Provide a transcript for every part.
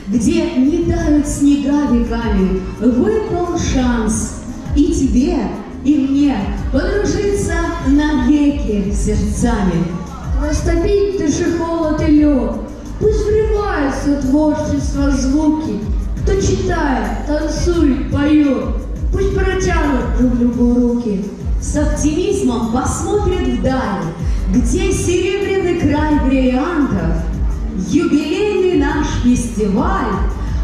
где не тают снега веками, выпал шанс и тебе, и мне подружиться навеки сердцами. Растопить дыши холод и лед, пусть врываются творчество звуки, кто читает, танцует, поет, пусть протянут друг другу руки. С оптимизмом посмотрят вдаль, где серебряный край бриллиантов. Юбилейный наш фестиваль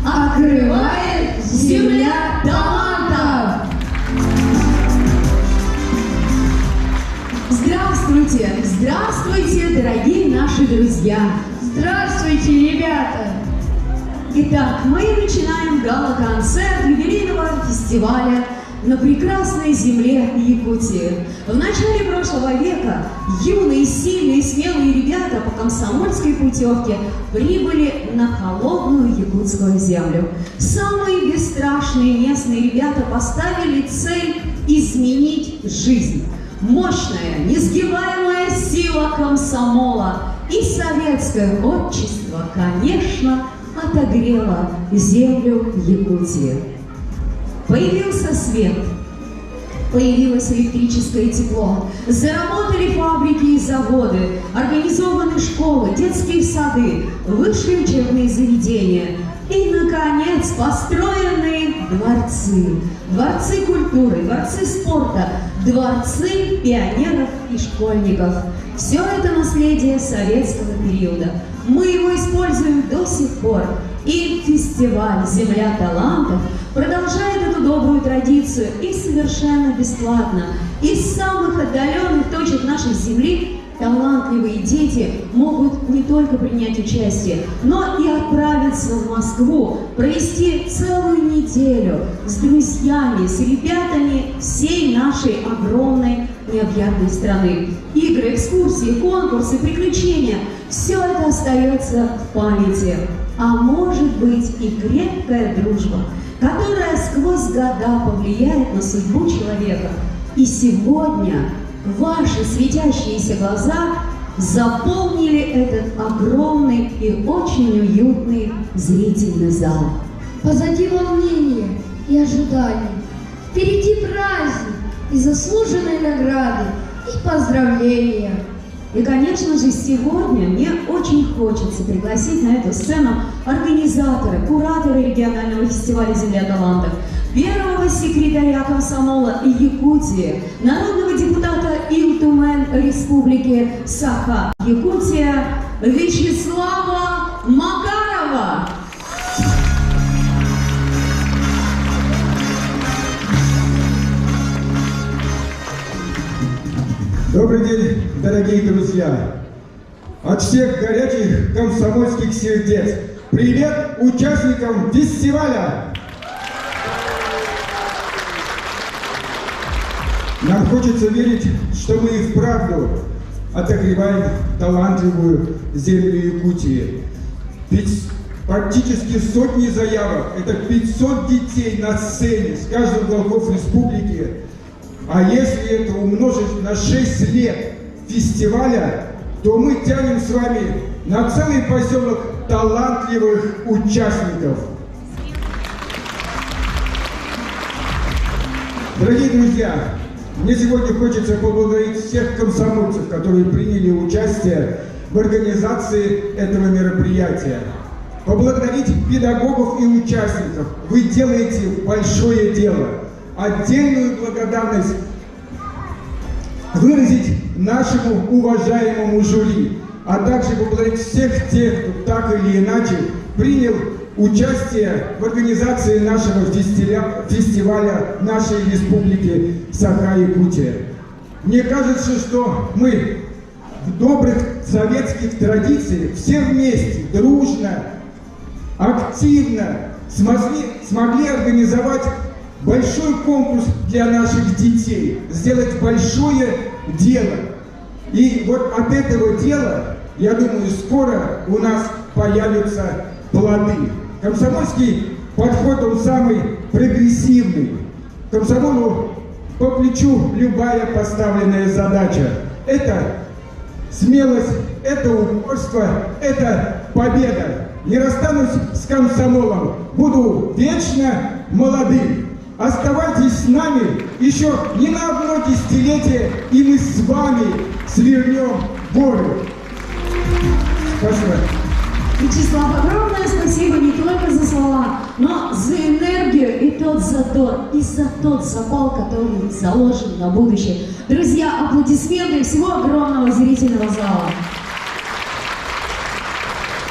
открывает земля талантов. Здравствуйте, здравствуйте, дорогие наши друзья! Здравствуйте, ребята! Итак, мы начинаем гала-концерт юбилейного фестиваля на прекрасной земле Якутии. В начале прошлого века юные, сильные, смелые ребята по комсомольской путевке прибыли на холодную якутскую землю. Самые бесстрашные местные ребята поставили цель изменить жизнь. Мощная, несгибаемая сила комсомола и советское отчество, конечно, отогрело землю Якутии. Появился свет, появилось электрическое тепло, заработали фабрики и заводы, организованы школы, детские сады, высшие учебные заведения. И, наконец, построены дворцы. Дворцы культуры, дворцы спорта, дворцы пионеров и школьников. Все это наследие советского периода. Мы его используем до сих пор. И фестиваль «Земля талантов» продолжает эту добрую традицию и совершенно бесплатно. Из самых отдаленных точек нашей земли талантливые дети могут не только принять участие, но и отправиться в Москву, провести целую неделю с друзьями, с ребятами всей нашей огромной необъятной страны. Игры, экскурсии, конкурсы, приключения – все это остается в памяти. А может быть и крепкая дружба, которая сквозь года повлияет на судьбу человека. И сегодня ваши светящиеся глаза заполнили этот огромный и очень уютный зрительный зал. Позади волнения и ожиданий. Впереди праздник и заслуженные награды, и поздравления. И, конечно же, сегодня мне очень хочется пригласить на эту сцену организатора, куратора регионального фестиваля «Земля талантов», первого секретаря комсомола Якутии, народного депутата Илтумен Республики Саха-Якутия Вячеслава Макарова. Добрый день, дорогие друзья! От всех горячих комсомольских сердец привет участникам фестиваля! Нам хочется верить, что мы и вправду отогреваем талантливую землю Якутии. Ведь практически сотни заявок, это 500 детей на сцене с каждых уголков республики. А если это умножить на 6 лет фестиваля, то мы тянем с вами на целый поселок талантливых участников. Дорогие друзья, мне сегодня хочется поблагодарить всех комсомольцев, которые приняли участие в организации этого мероприятия. Поблагодарить педагогов и участников. Вы делаете большое дело. Отдельную благодарность выразить нашему уважаемому жюри, а также поблагодарить всех тех, кто так или иначе принял участие в организации нашего фестиваля нашей республики Саха-Якутия. Мне кажется, что мы в добрых советских традициях все вместе, дружно, активно смогли организовать большой конкурс для наших детей, сделать большое дело. И вот от этого дела, я думаю, скоро у нас появятся плоды. Комсомольский подход, он самый прогрессивный. Комсомолу по плечу любая поставленная задача. Это смелость, это упорство, это победа. Не расстанусь с комсомолом, буду вечно молодым. Оставайтесь с нами еще не на одно десятилетие, и мы с вами свернем горы. Спасибо. Вячеслав, огромное спасибо не только за слова, но за энергию и тот задор, и за тот запал, который заложен на будущее. Друзья, аплодисменты всего огромного зрительного зала.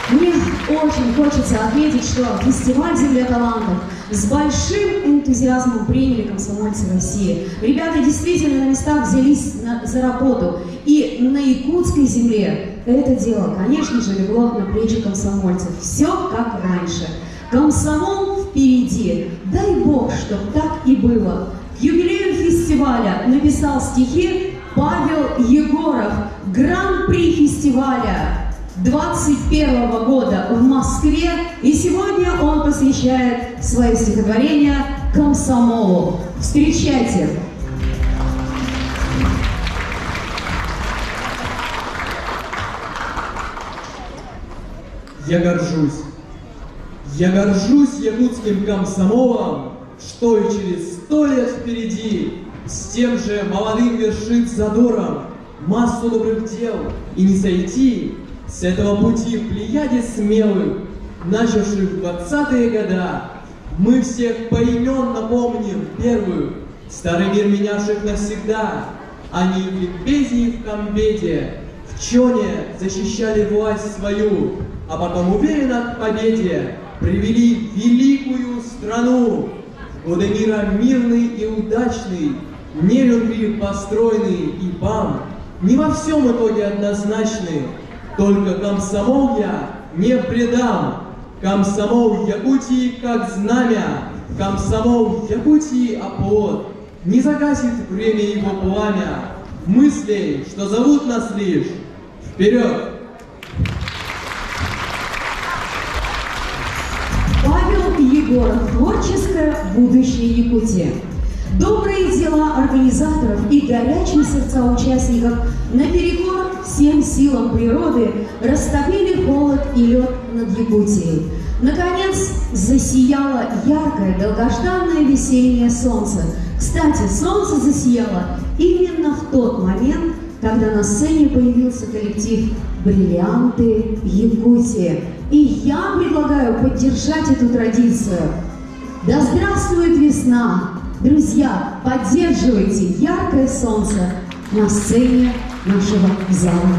Мне очень хочется отметить, что фестиваль «Земля талантов» с большим энтузиазмом приняли комсомольцы России. Ребята действительно на местах взялись за работу. И на якутской земле это дело, конечно же, легло на плечи комсомольцев. Все как раньше. Комсомол впереди. Дай Бог, чтобы так и было. К юбилею фестиваля написал стихи Павел Егоров. Гран-при фестиваля 21 года в Москве, и сегодня он посвящает свое стихотворение комсомолу. Встречайте! Я горжусь якутским комсомолом, что и через 100 лет впереди с тем же молодым вершит задором массу добрых дел, и не сойти с этого пути в плеяде смелых начавших 20-е года. Мы всех поименно помним первую, старый мир менявших навсегда. Они в ликбезе в комбеде, в чоне защищали власть свою, а потом уверенно к победе привели великую страну. Годы мира мирный и удачный, Нерюнгри построенный и БАМ не во всем итоге однозначны. Только комсомол я не предам. Комсомол Якутии как знамя, комсомол Якутии оплот. Не загасит время его пламя мыслей, что зовут нас лишь вперед! Павел Егоров. Творческое будущее Якутии. Добрые дела организаторов и горячие сердца участников наперекор всем силам природы растопили холод и лед над Якутией. Наконец засияло яркое, долгожданное весеннее солнце. Кстати, солнце засияло именно в тот момент, когда на сцене появился коллектив «Бриллианты Якутии». И я предлагаю поддержать эту традицию. Да здравствует весна! Друзья, поддерживайте яркое солнце на сцене нашего зала.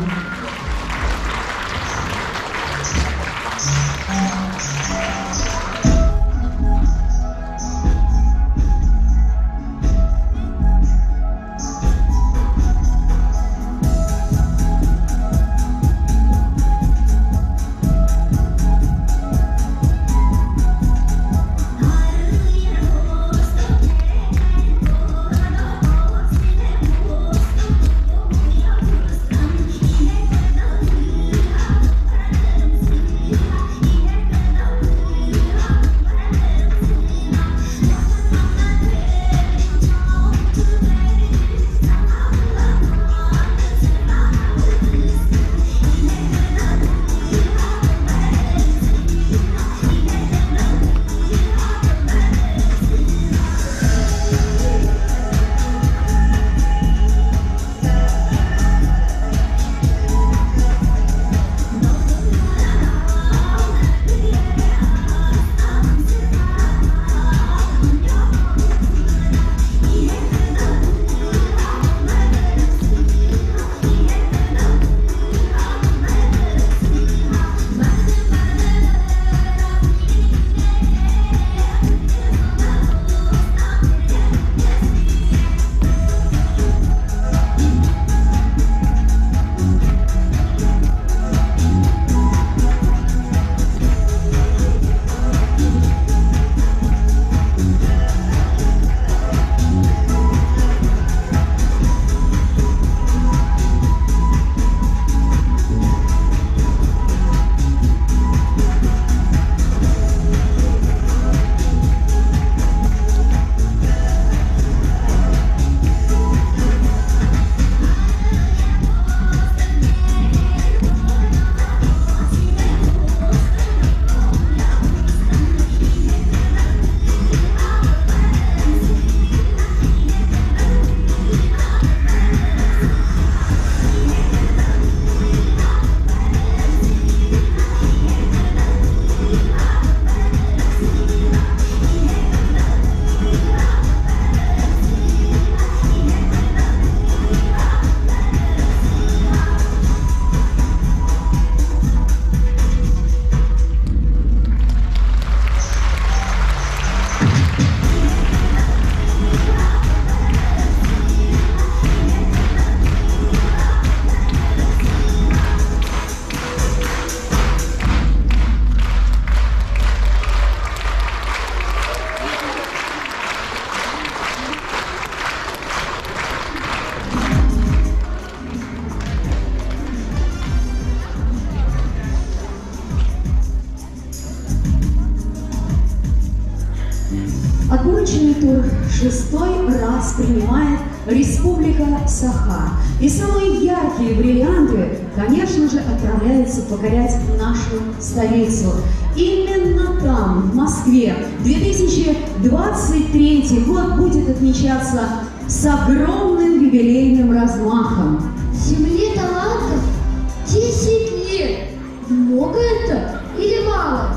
Отборочный тур 6-й раз принимает Республика Саха. И самые яркие бриллианты, конечно же, отправляются покорять нашу столицу. Именно там, в Москве, 2023 год будет отмечаться с огромным юбилейным размахом. Земле талантов 10 лет. Много это или мало?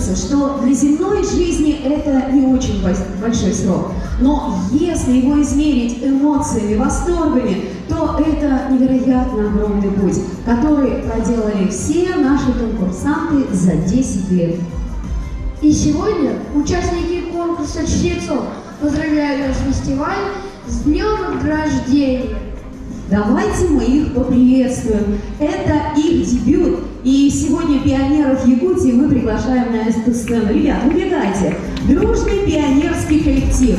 кажется, что для земной жизни это не очень большой срок. Но если его измерить эмоциями, восторгами, то это невероятно огромный путь, который проделали все наши конкурсанты за 10 лет. И сегодня участники конкурса «Чтецов» поздравляют наш фестиваль с днем рождения. Давайте мы их поприветствуем. Это их дебют. И сегодня пионеров Якутии мы приглашаем на эту сцену. Ребят, убегайте. Дружный пионерский коллектив.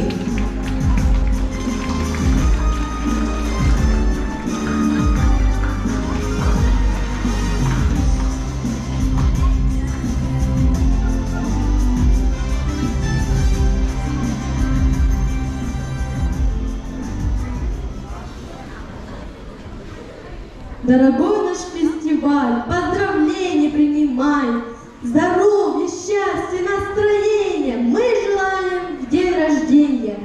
Дорогой наш фестиваль, поздравления принимай! Здоровья, счастья, настроения мы желаем в день рождения!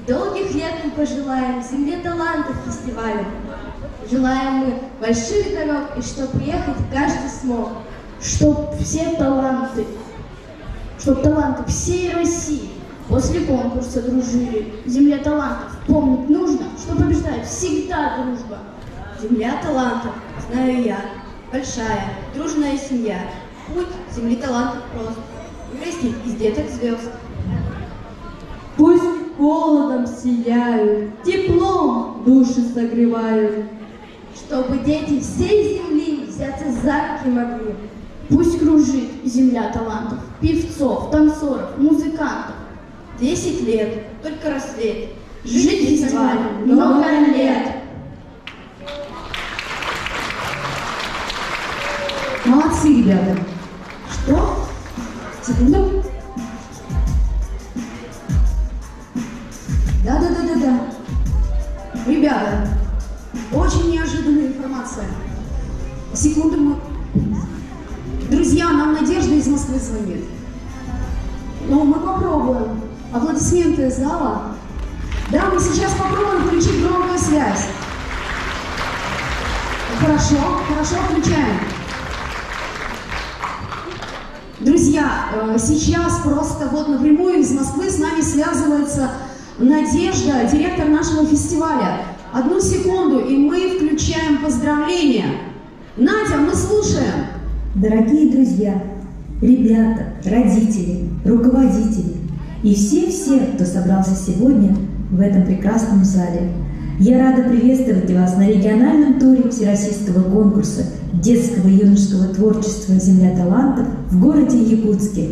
Долгих лет мы пожелаем земле талантов фестиваля. Желаем мы больших дорог и чтоб приехать каждый смог. Чтоб таланты всей России после конкурса дружили. Земля талантов помнить нужно, что побеждает всегда дружба. Земля талантов, знаю я, большая, дружная семья. Путь земли талантов прост, вырастить из деток звезд. Пусть холодом сияют, теплом души согревают, чтобы дети всей земли взяться за руки могли. Пусть кружит земля талантов, певцов, танцоров, музыкантов. 10 лет, только рассвет, жить фестивалем много лет. Молодцы, ребята. Что? Секунду. Да. Ребята, очень неожиданная информация. Секунду, мы... Друзья, нам Надежда из Москвы звонит. Но мы попробуем. Аплодисменты из зала. Да, мы сейчас попробуем включить громкую связь. Хорошо, включаем. Друзья, сейчас просто вот напрямую из Москвы с нами связывается Надежда, директор нашего фестиваля. Одну секунду, и мы включаем поздравления. Надя, мы слушаем. Дорогие друзья, ребята, родители, руководители и все, кто собрался сегодня в этом прекрасном зале, я рада приветствовать вас на региональном туре Всероссийского конкурса детского и юношеского творчества «Земля талантов» в городе Якутске.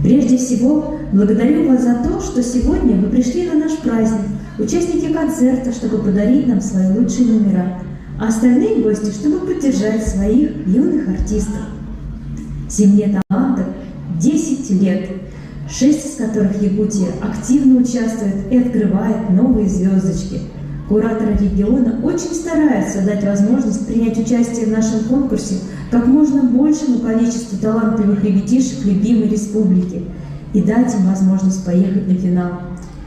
Прежде всего, благодарю вас за то, что сегодня вы пришли на наш праздник, участники концерта, чтобы подарить нам свои лучшие номера, а остальные гости, чтобы поддержать своих юных артистов. «Земле талантов» 10 лет, 6 из которых Якутия активно участвует и открывает новые звездочки. Кураторы региона очень стараются дать возможность принять участие в нашем конкурсе как можно большему количеству талантливых ребятишек любимой республики и дать им возможность поехать на финал.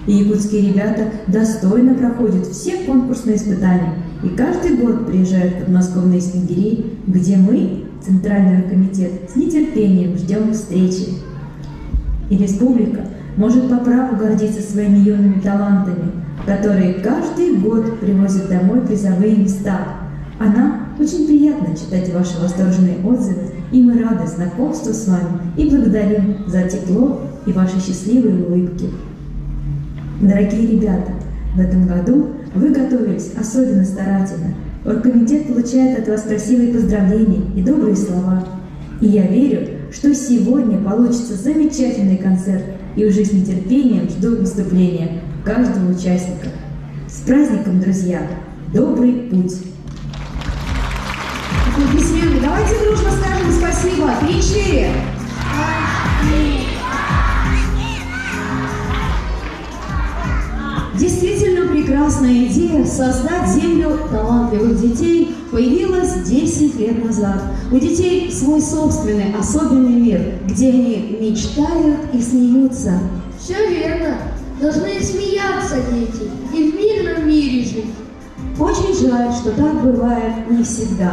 И якутские ребята достойно проходят все конкурсные испытания и каждый год приезжают в подмосковные снегири, где мы, Центральный оргкомитет, с нетерпением ждем встречи. И республика может по праву гордиться своими юными талантами, которые каждый год привозят домой призовые места. А нам очень приятно читать ваши восторженные отзывы, и мы рады знакомству с вами и благодарим за тепло и ваши счастливые улыбки. Дорогие ребята, в этом году вы готовились особенно старательно. Оргкомитет получает от вас красивые поздравления и добрые слова. И я верю, что сегодня получится замечательный концерт, и уже с нетерпением жду выступления каждого участника. С праздником, друзья! Добрый путь! Аплодисменты. Давайте дружно скажем спасибо. 3-4. Действительно прекрасная идея создать землю талантливых детей появилась 10 лет назад. У детей свой собственный особенный мир, где они мечтают и смеются. Все верно. Должны смеяться дети и в мирном мире жить. Очень жаль, что так бывает не всегда.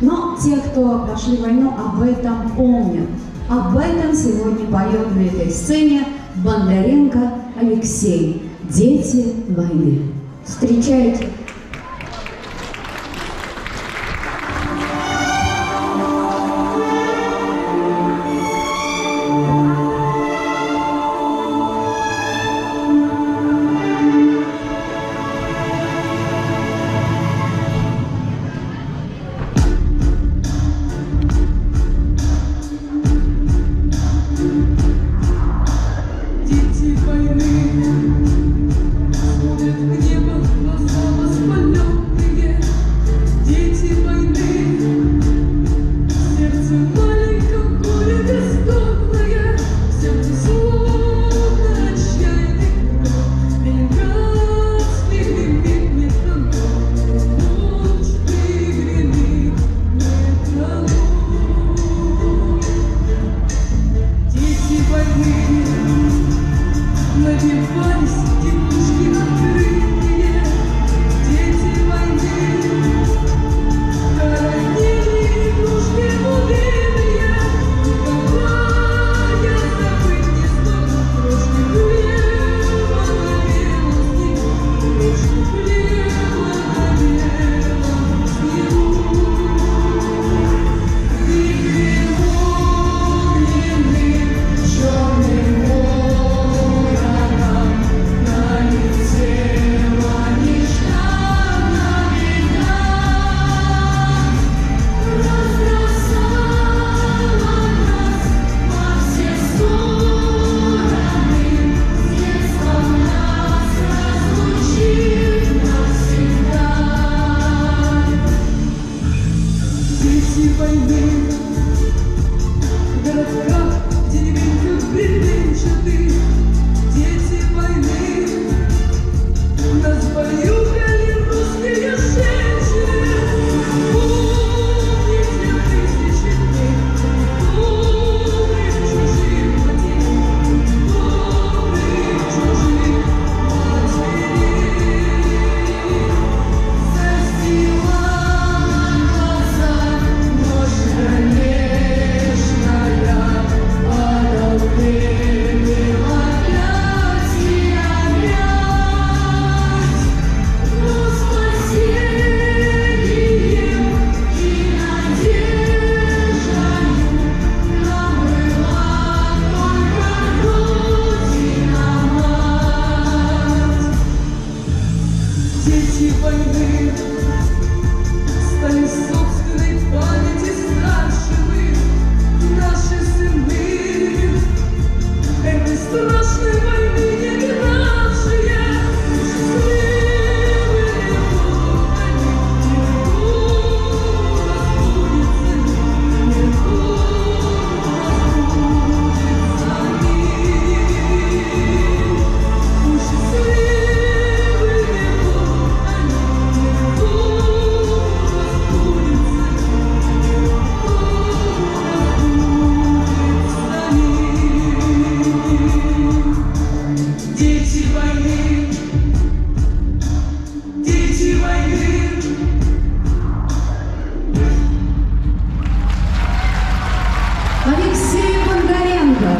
Но те, кто прошли войну, об этом помнят. Об этом сегодня поет на этой сцене Бондаренко Алексей. «Дети войны». Встречайте. Дети войны смотрят в небо, глаза воспаленные. Дети войны, сердце маленькое, горе бездонное, сердце словно отчаянный кров. Ленинградский гремит метроном, мощный гремит метроном. Дети войны надевались теплушки открытые, дети войны хоронили игрушки убитые. Николая забыть не смогу, крошки хлеба на белом снегу, крошки хлеба на белом снегу. Вихрем огненным, черным на лице манишка навека разбросала нас во все стороны, детство нас разлучит навсегда. Дети войны в городках, деревеньках бревенчатых, дети войны нас баюкали русские женщины. Помните тысячи дней добрых чужих матерей, добрых чужих матерей. Застилала глаза ночь кромешная, одолжила пляски опять. Но спасением и надеждою нам была только Родина мать. Дети войны стали собственной памяти старшими, наши сыны этой страшной войны не видавшие. Счастливыми будут они, легко разбудится мир. Пусть счастливыми будут они, легко разбудится мир. Дети войны, дети войны. Алексей Бондаренко.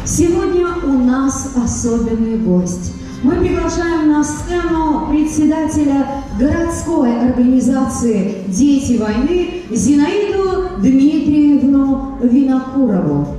Сегодня у нас особенный гость. Мы приглашаем на сцену председателя городской организации «Дети войны» Зинаиду Дмитриевну Винокурову.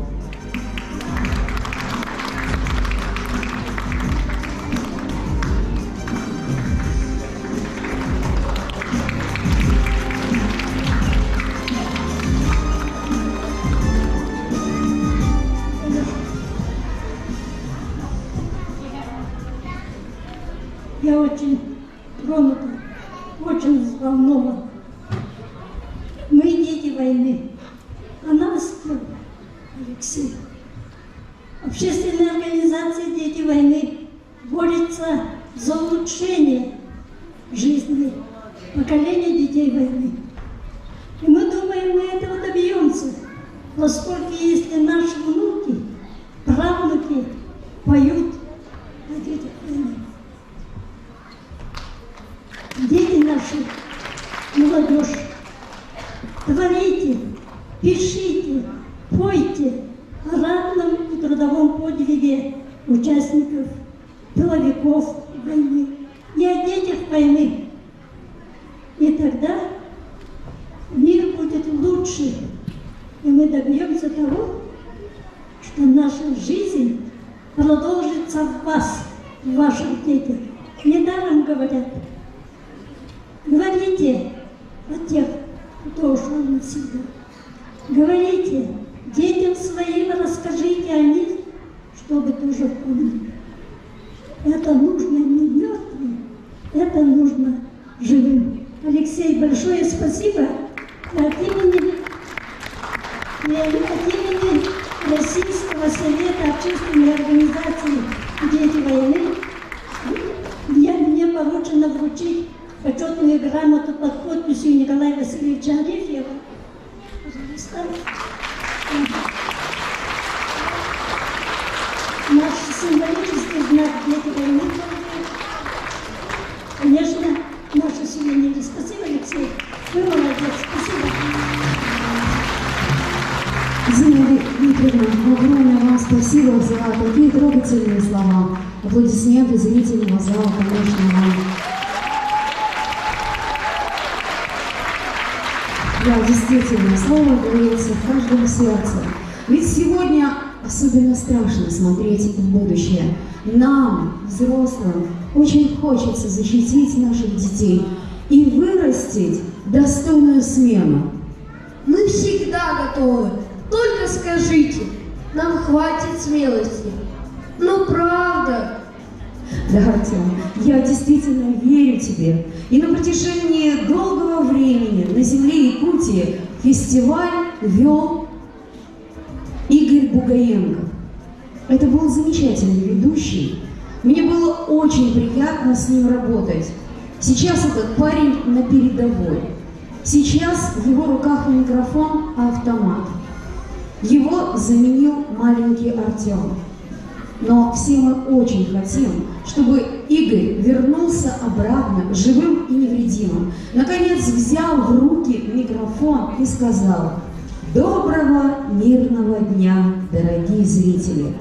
Я очень тронута, очень взволнована. Мы дети войны, а нас Алексей. Общественная организация «Дети войны» борется за улучшение жизни поколения детей войны. И мы думаем, мы этого добьемся, поскольку если наши внуки, правнуки поют о детях войны. Дети наши, молодежь, Творите, пишите, пойте о ратном и трудовом подвиге участников, тыловиков войны и о детях войны. И тогда мир будет лучше, и мы добьемся того, что наша жизнь продолжится в вас, в ваших детях. Недаром говорят, говорите о тех, кто ушел навсегда. Говорите, детям своим расскажите о них, чтобы тоже помнили. Это нужно не мертвым, это нужно живым. Алексей, большое спасибо. От имени Российского совета общественной организации «Дети войны» мне поручено вручить почетную грамоту под подписью Николая Васильевича Арефьева. Пожалуйста. Наш символический знак «Дети войны». Конечно, наши сувениры. Спасибо, Алексей. Вы молодец. Спасибо. Зина Викторовна, огромное вам спасибо за такие трогательные слова. Аплодисменты зрительного зала, конечно, вам. Да, действительно, слово говорится в каждом сердце. Ведь сегодня особенно страшно смотреть в будущее. Нам, взрослым, очень хочется защитить наших детей и вырастить достойную смену. Мы всегда готовы. Только скажите, нам хватит смелости. Ну правда. Да, Артем, я действительно верю тебе. И на протяжении долгого времени на земле Якутии фестиваль вел Игорь Бугаенко. Это был замечательный ведущий. Мне было очень приятно с ним работать. Сейчас этот парень на передовой. Сейчас в его руках не микрофон, а автомат. Его заменил маленький Артем. Но все мы очень хотим, чтобы Игорь вернулся обратно живым и невредимым. Наконец взял в руки микрофон и сказал: «Доброго мирного дня, дорогие зрители!»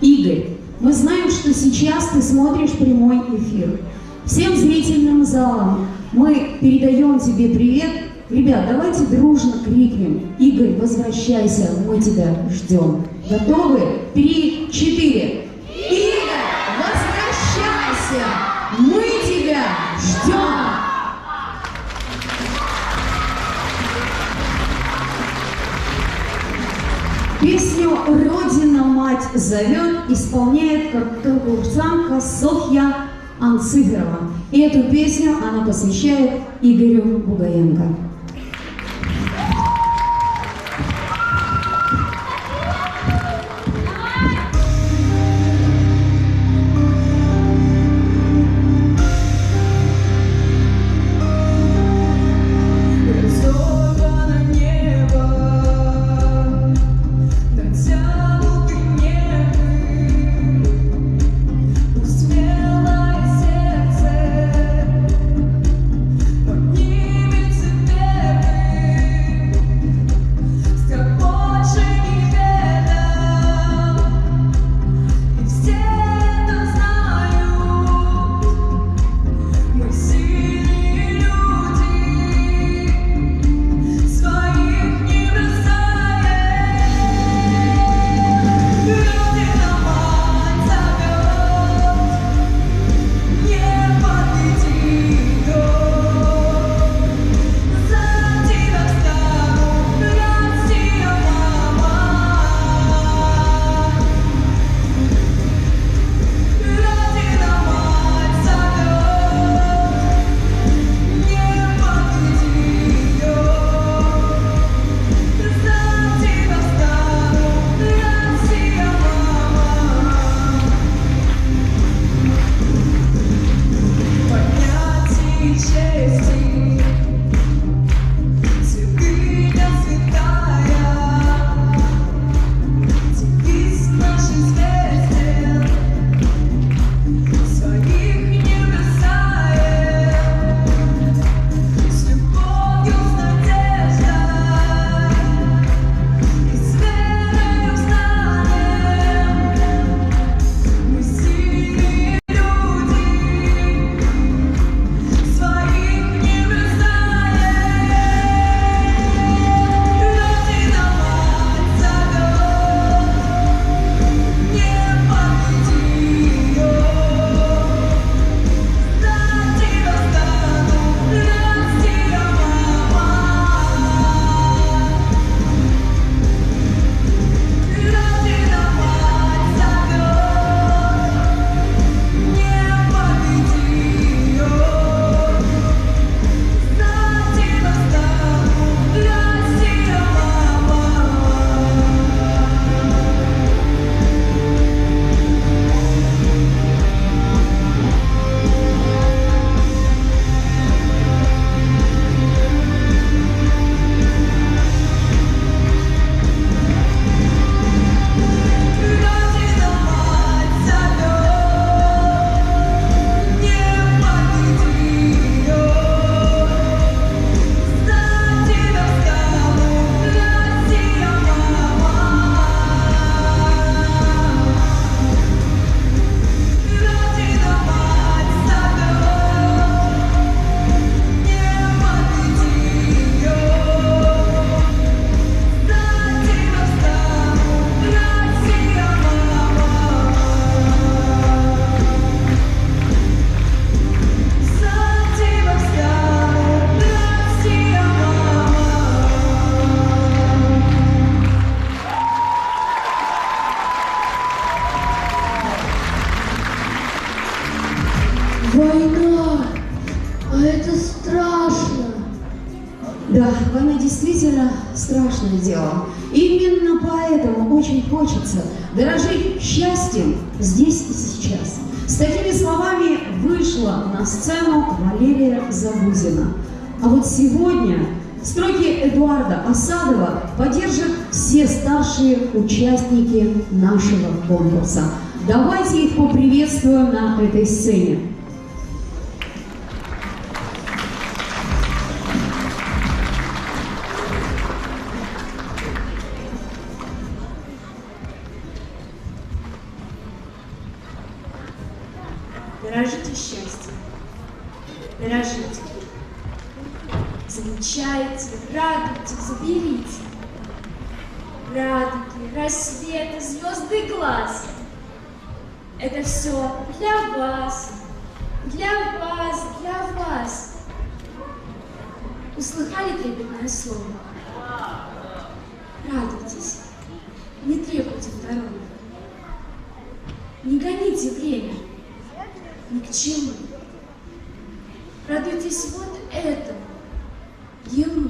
Игорь, мы знаем, что сейчас ты смотришь прямой эфир. Всем зрительным залам мы передаем тебе привет. Ребят, давайте дружно крикнем: «Игорь, возвращайся, мы тебя ждем». Готовы? 3, 4. Игорь, возвращайся, мы тебя ждем. Песню «Родина, мать зовет» исполняет конкурсантка Софья Анциферова. И эту песню она посвящает Игорю Бугаенко. Поднимет себе Да, война действительно страшное дело. Именно поэтому очень хочется дорожить счастьем здесь и сейчас. С такими словами вышла на сцену Валерия Загузина. А вот сегодня строки Эдуарда Асадова поддержат все старшие участники нашего конкурса. Давайте их поприветствуем на этой сцене. Дорожите счастьем, дорожите. Замечайте, радуйте, заберите. Радуги, рассветы, звезды глаз. Это все для вас, для вас, для вас. Услыхали трепетное слово? Радуйтесь, не требуйте второго. Не гоните время. Ни к чему. Радуйтесь вот этому, ему.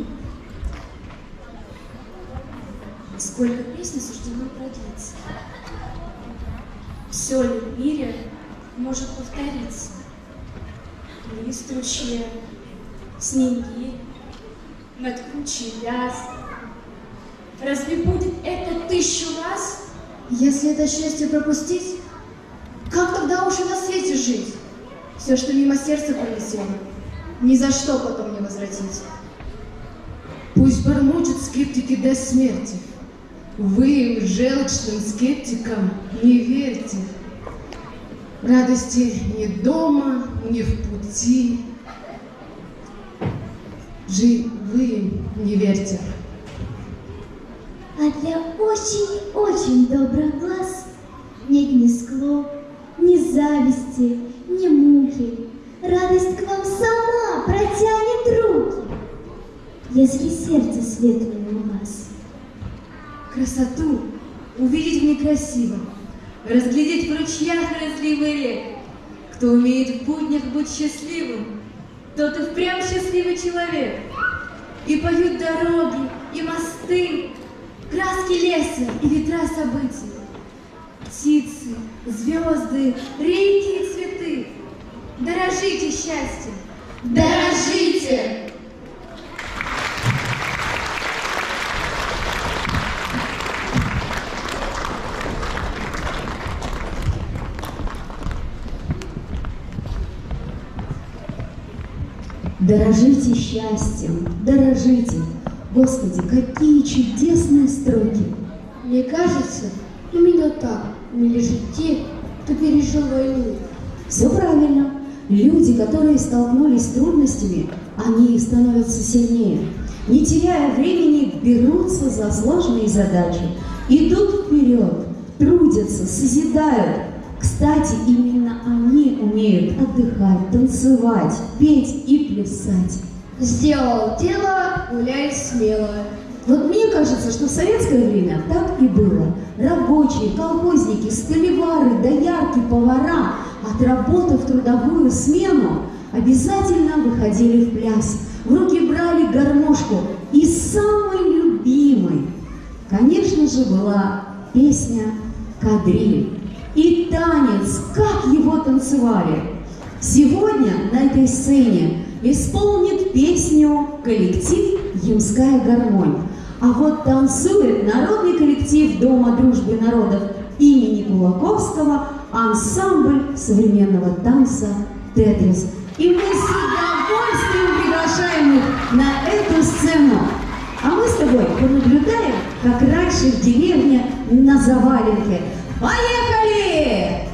Сколько песен суждено продлиться. Все ли в мире может повториться? Лист в ручье, снеги, над кручей лес. Разве будет это 1000 раз? Если это счастье пропустить, как тогда уж и на свете жить? Все, что мимо сердца пронесено, ни за что потом не возвратить. Пусть бормочут скептики до смерти. Вы им, желчным скептикам, не верьте. Радости ни дома, ни в пути. Вы им не верьте. А для очень-очень добрых глаз нет ни склок, ни зависти, ни муки. Радость к вам сама протянет руки, если сердце светлое у вас. Красоту увидеть в некрасивом, разглядеть в ручьях разливы рек. Кто умеет в буднях быть счастливым, тот и впрямь счастливый человек. И поют дороги, и мосты, краски леса и ветра событий. Птицы, звезды, реки и цветы. Дорожите счастьем! Дорожите! Дорожите счастьем, дорожите. Господи, какие чудесные строки. Мне кажется, именно так умели жить те, кто пережил войну. Все правильно. Люди, которые столкнулись с трудностями, они становятся сильнее. Не теряя времени, берутся за сложные задачи. Идут вперед, трудятся, созидают. Кстати, именно они умеют отдыхать, танцевать, петь и плясать. Сделал дело, гуляй смело. Вот мне кажется, что в советское время так и было. Рабочие, колхозники, столевары, доярки, повара, отработав трудовую смену, обязательно выходили в пляс. В руки брали гармошку и самой любимой, конечно же, была песня «Кадриль». И танец, как его танцевали. Сегодня на этой сцене исполнит песню коллектив «Ямская гармонь». А вот танцует народный коллектив Дома дружбы народов имени Кулаковского ансамбль современного танца «Тетрис». И мы с удовольствием приглашаем их на эту сцену. А мы с тобой понаблюдаем, как раньше в деревне на заваленке. Поехали!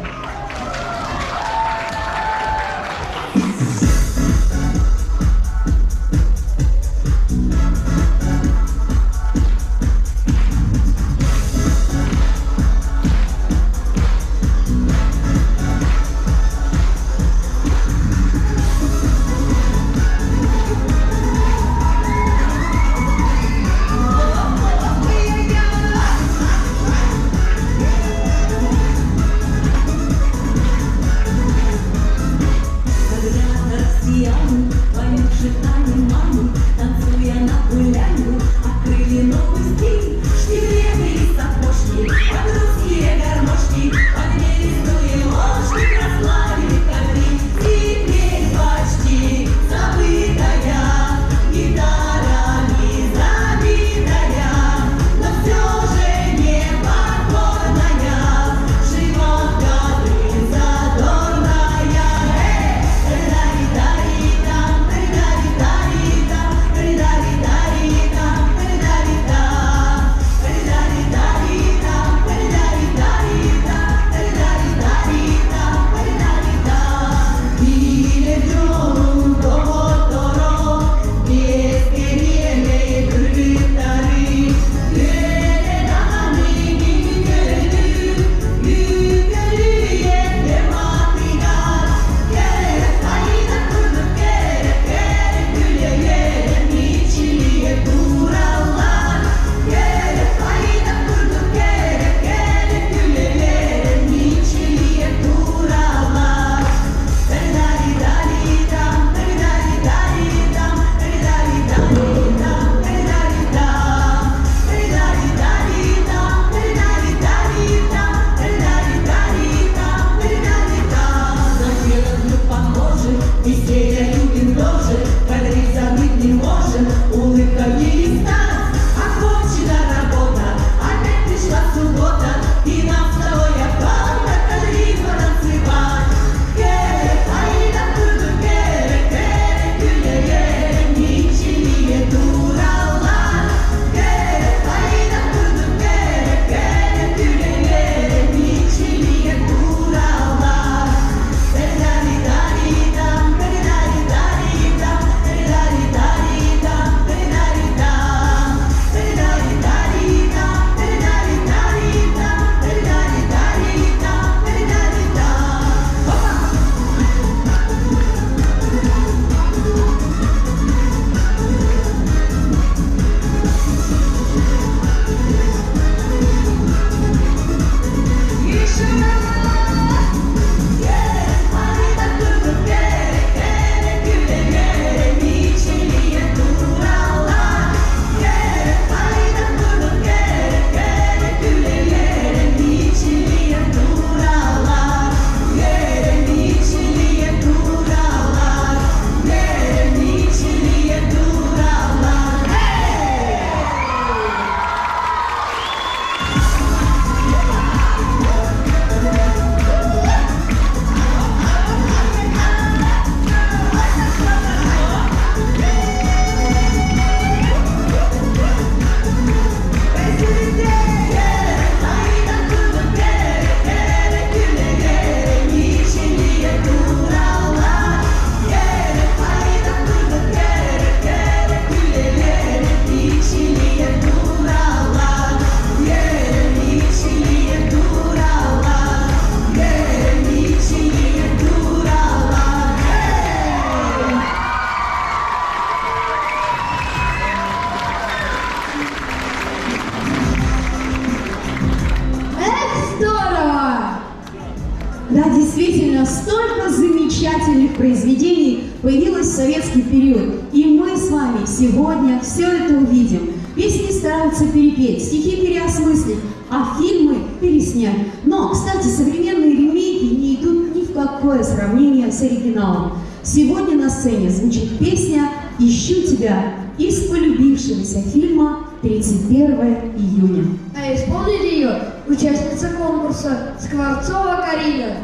Да, действительно, столько замечательных произведений появилось в советский период. И мы с вами сегодня все это увидим. Песни стараются перепеть, стихи переосмыслить, а фильмы переснять. Но, кстати, современные ремейки не идут ни в какое сравнение с оригиналом. Сегодня на сцене звучит песня «Ищу тебя» из полюбившегося фильма «31 июня». А исполнит ее участница конкурса Скворцова Карина.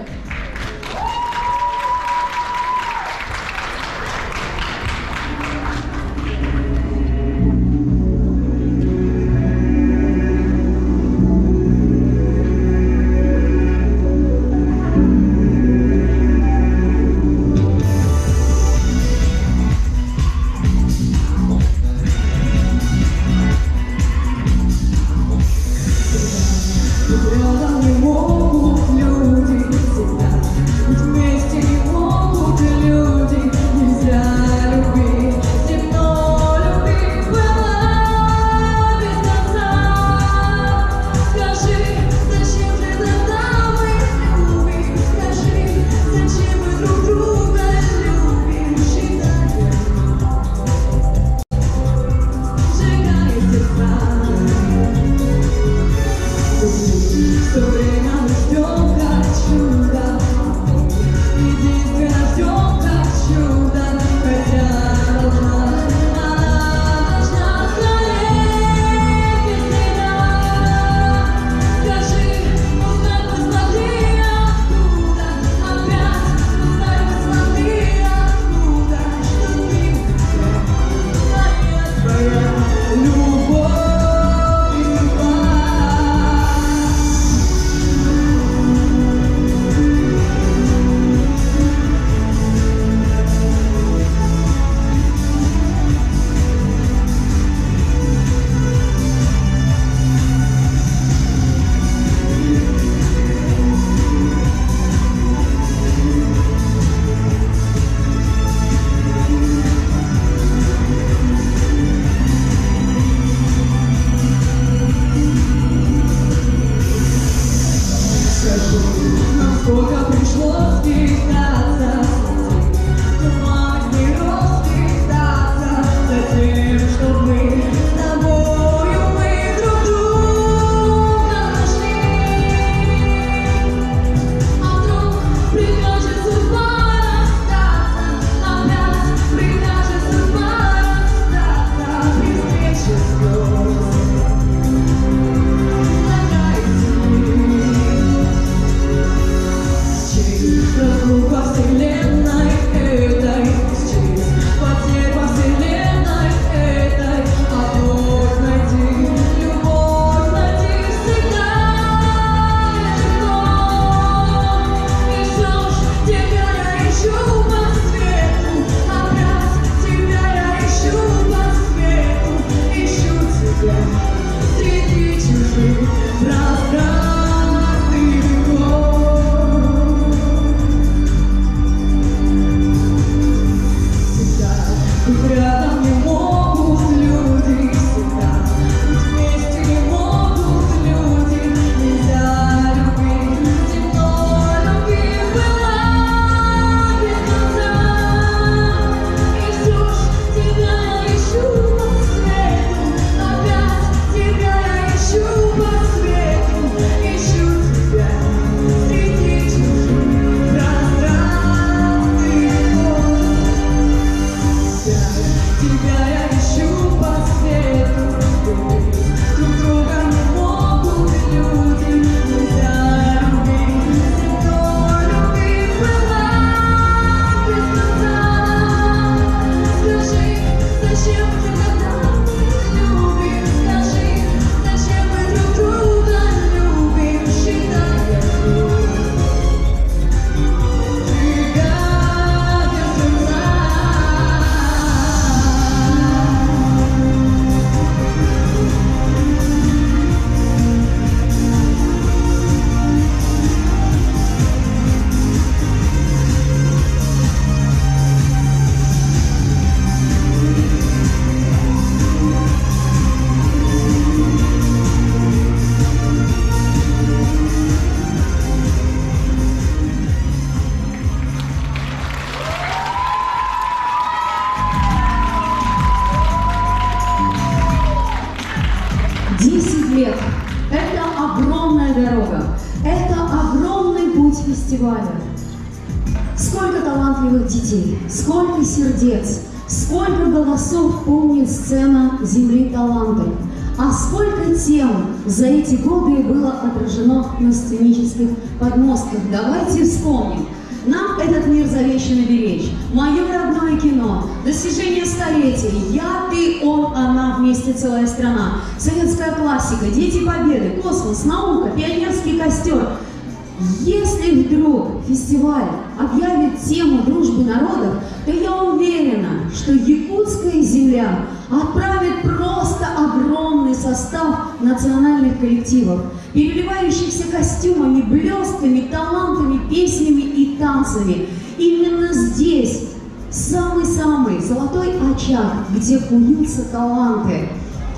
Рядом не могут люди фестиваля. Сколько талантливых детей, сколько сердец, сколько голосов помнит сцена «Земли талантов», а сколько тем за эти годы было отражено на сценических подмостках. Давайте вспомним. Нам этот мир завещано беречь. Мое родное кино, достижение столетий, я, ты, он, она, вместе целая страна, советская классика, дети победы, космос, наука, пионерский костер. Если вдруг фестиваль объявит тему дружбы народов, то я уверена, что якутская земля отправит просто огромный состав национальных коллективов, переливающихся костюмами, блестками, талантами, песнями и танцами. Именно здесь самый-самый золотой очаг, где куются таланты.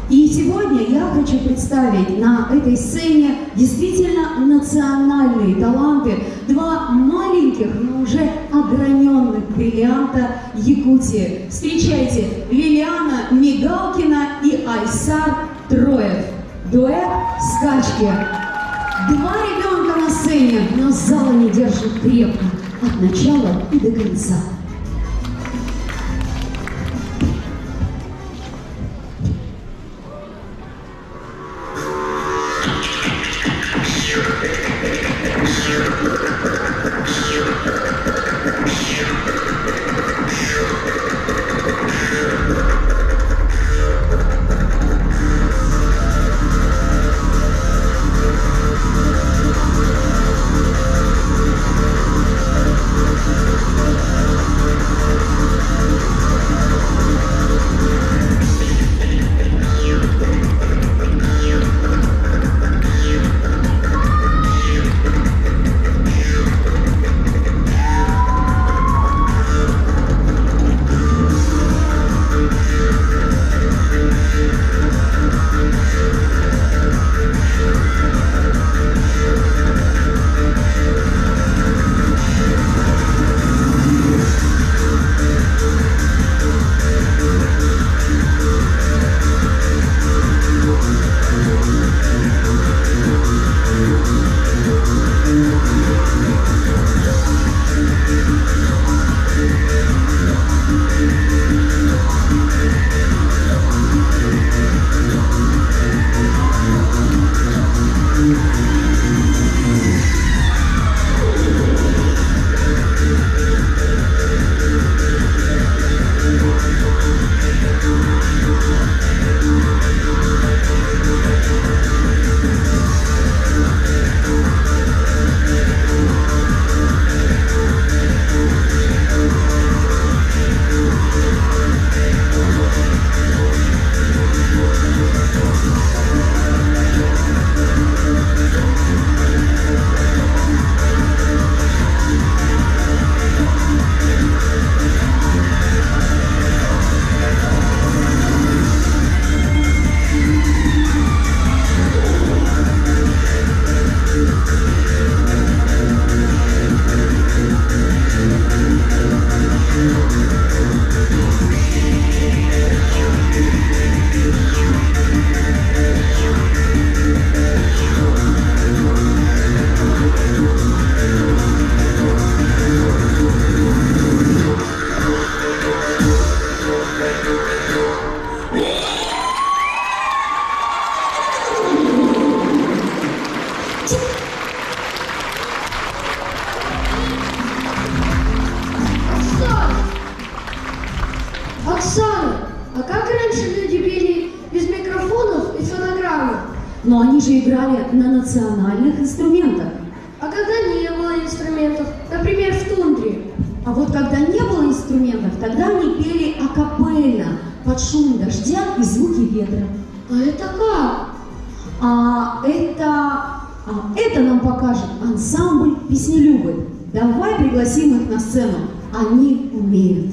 И сегодня я хочу представить на этой сцене действительно национальные таланты, два маленьких, но уже ограненных бриллианта Якутии. Встречайте, Лилиана Мигалкина и Айсар Троев. Дуэт «Скачки». Два ребенка на сцене, но зал они держат крепко, от начала и до конца. Оксана, а как раньше люди пели без микрофонов и фонограммы? Но они же играли на национальных инструментах. А когда не было инструментов, например, в тундре? А вот когда не было инструментов, тогда они пели акапельно, под шум дождя и звуки ветра. А это как? Это нам покажет ансамбль «Песнелюбы». Давай пригласим их на сцену. Они умеют.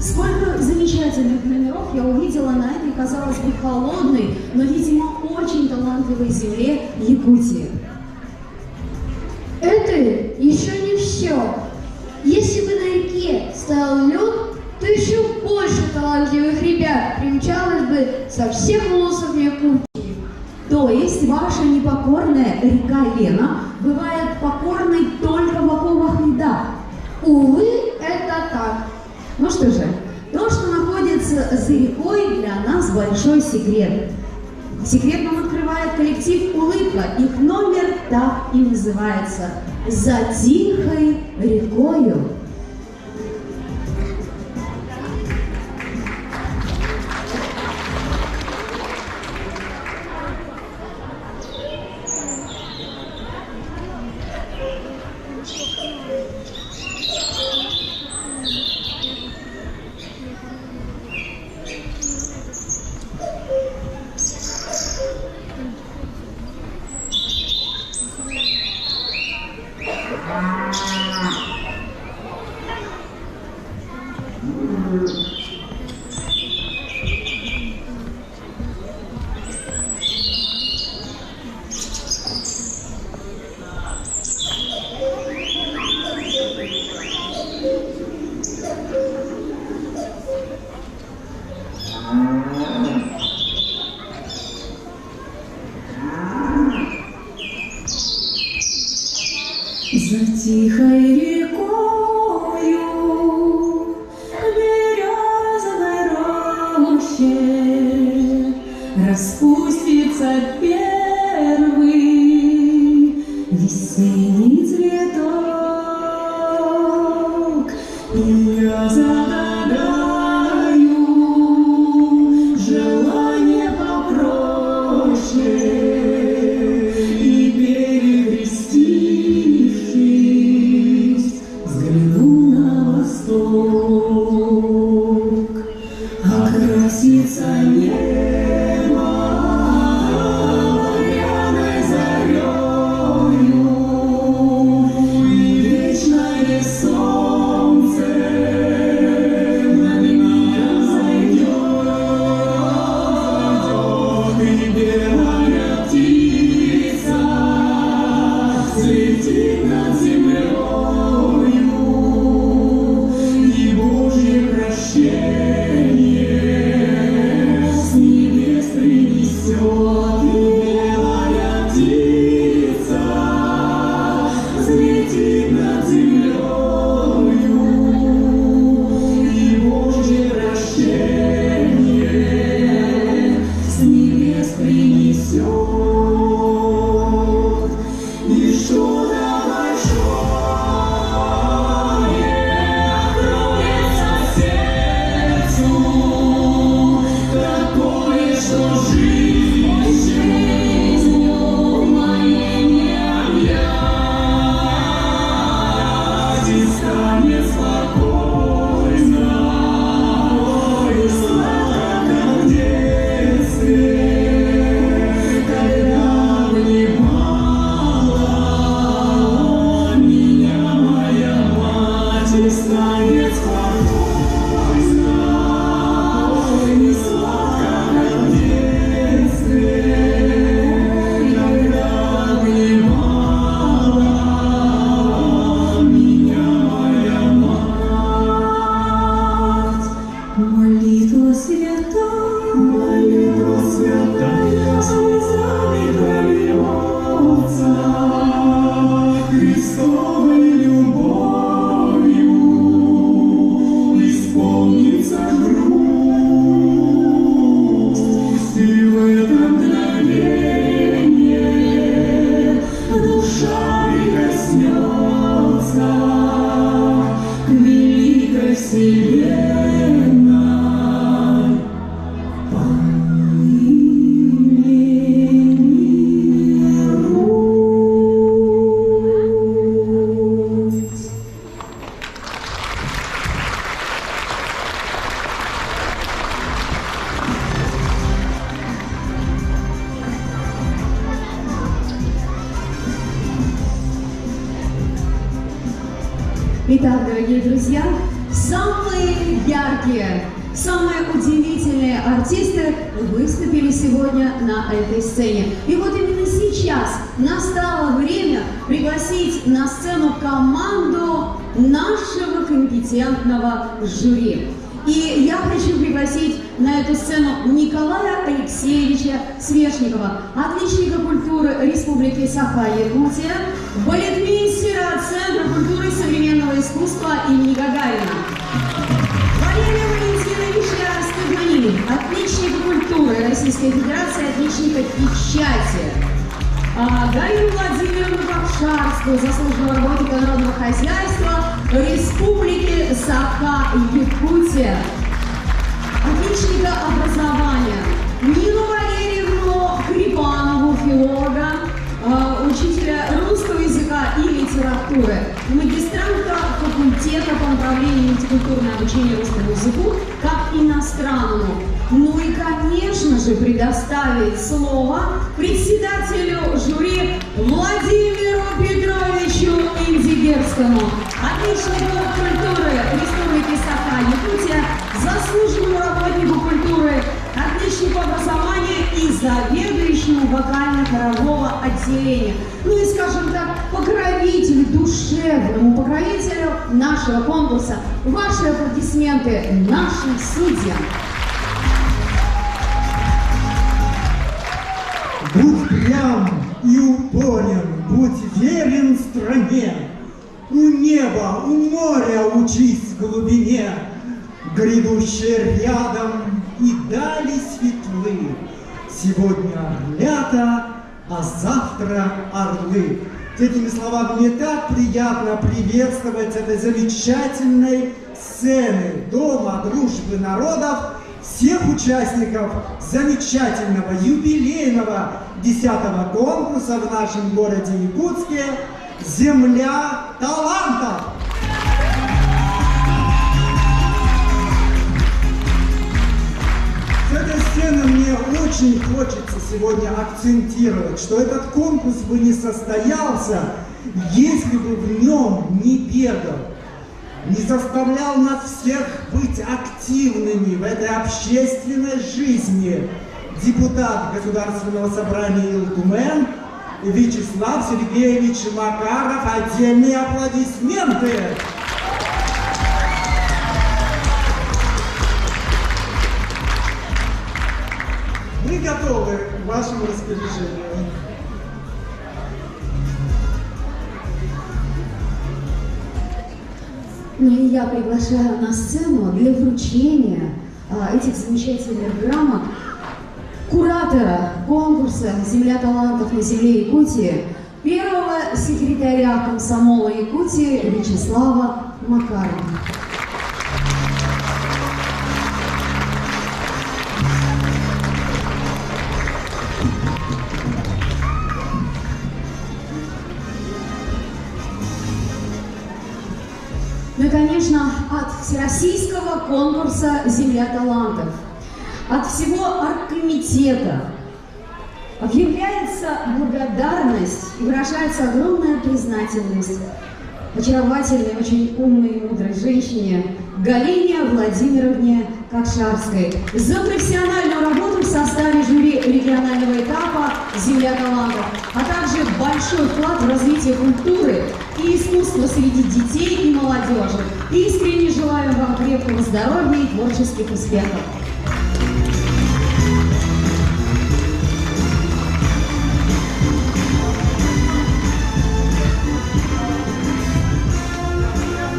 Сколько замечательных номеров я увидела на этой, казалось бы, холодной, но, видимо, очень талантливой земле Якутии. Это еще не все. Если бы на реке стоял лед, то еще больше талантливых ребят примчалось бы со всех улусов Якутии. То есть ваша непокорная река Лена бывает покорной только в оковах льда. Увы, это так. Ну что же, то, что находится за рекой, для нас большой секрет. Секрет нам открывает коллектив «Улыбка». Их номер так и называется «За тихой рекою». За тихой рекою берег Итак, дорогие друзья, самые яркие, самые удивительные артисты выступили сегодня на этой сцене. И вот именно сейчас настало время пригласить на сцену команду нашего компетентного жюри. И я хочу пригласить на эту сцену Николая Алексеевича Свешникова, отличника культуры Республики Саха-Якутия, балетмейстера Центра культуры и современного искусства имени Гагарина. Валерия Валентиновича Стыдмани, отличника культуры Российской Федерации, отличника печати. Галину Владимировну Ковшарскую, заслуженного работника народного хозяйства Республики Саха-Якутия, отличника образования. Нину Валерьевну Крипанову, филолога, учителя русского языка и литературы, магистранта факультета по направлению мультикультурное обучение русскому языку как иностранному. Ну и, конечно же, предоставить слово председателю жюри Владимиру Петровичу Индигерскому, отличнику культуры Республики Саха-Якутия, заслуженному работнику культуры, отличнику образования и заведующему вокально-хорового отделения. Ну и, скажем так, покровителю, душевному покровителю нашего конкурса. Ваши аплодисменты нашим судьям. Будь прям и упорен, будь верен стране. У неба, у моря учись в глубине, грядущее рядом и дали светлы. Сегодня орлята, а завтра орлы. Этими словами мне так приятно приветствовать этой замечательной сцены Дома дружбы народов всех участников замечательного юбилейного 10-го конкурса в нашем городе Якутске «Земля талантов». С этой сцены мне очень хочется сегодня акцентировать, что этот конкурс бы не состоялся, если бы в нем не бегал, не заставлял нас всех быть активными в этой общественной жизни депутат Государственного собрания Илтумен Вячеслав Сергеевич Макаров. Отдельные аплодисменты! Мы готовы к вашему распоряжению. Ну и я приглашаю на сцену для вручения этих замечательных грамот куратора конкурса «Земля талантов на земле Якутии», первого секретаря комсомола Якутии Вячеслава Макарова. Ну и, конечно, от всероссийского конкурса «Земля талантов», от всего оргкомитета объявляется благодарность и выражается огромная признательность очаровательной, очень умной и мудрой женщине Галине Владимировне Кокшарской за профессиональную работу в составе жюри регионального этапа «Земля талантов», а также большой вклад в развитие культуры и искусства среди детей и молодежи. Искренне желаю вам крепкого здоровья и творческих успехов.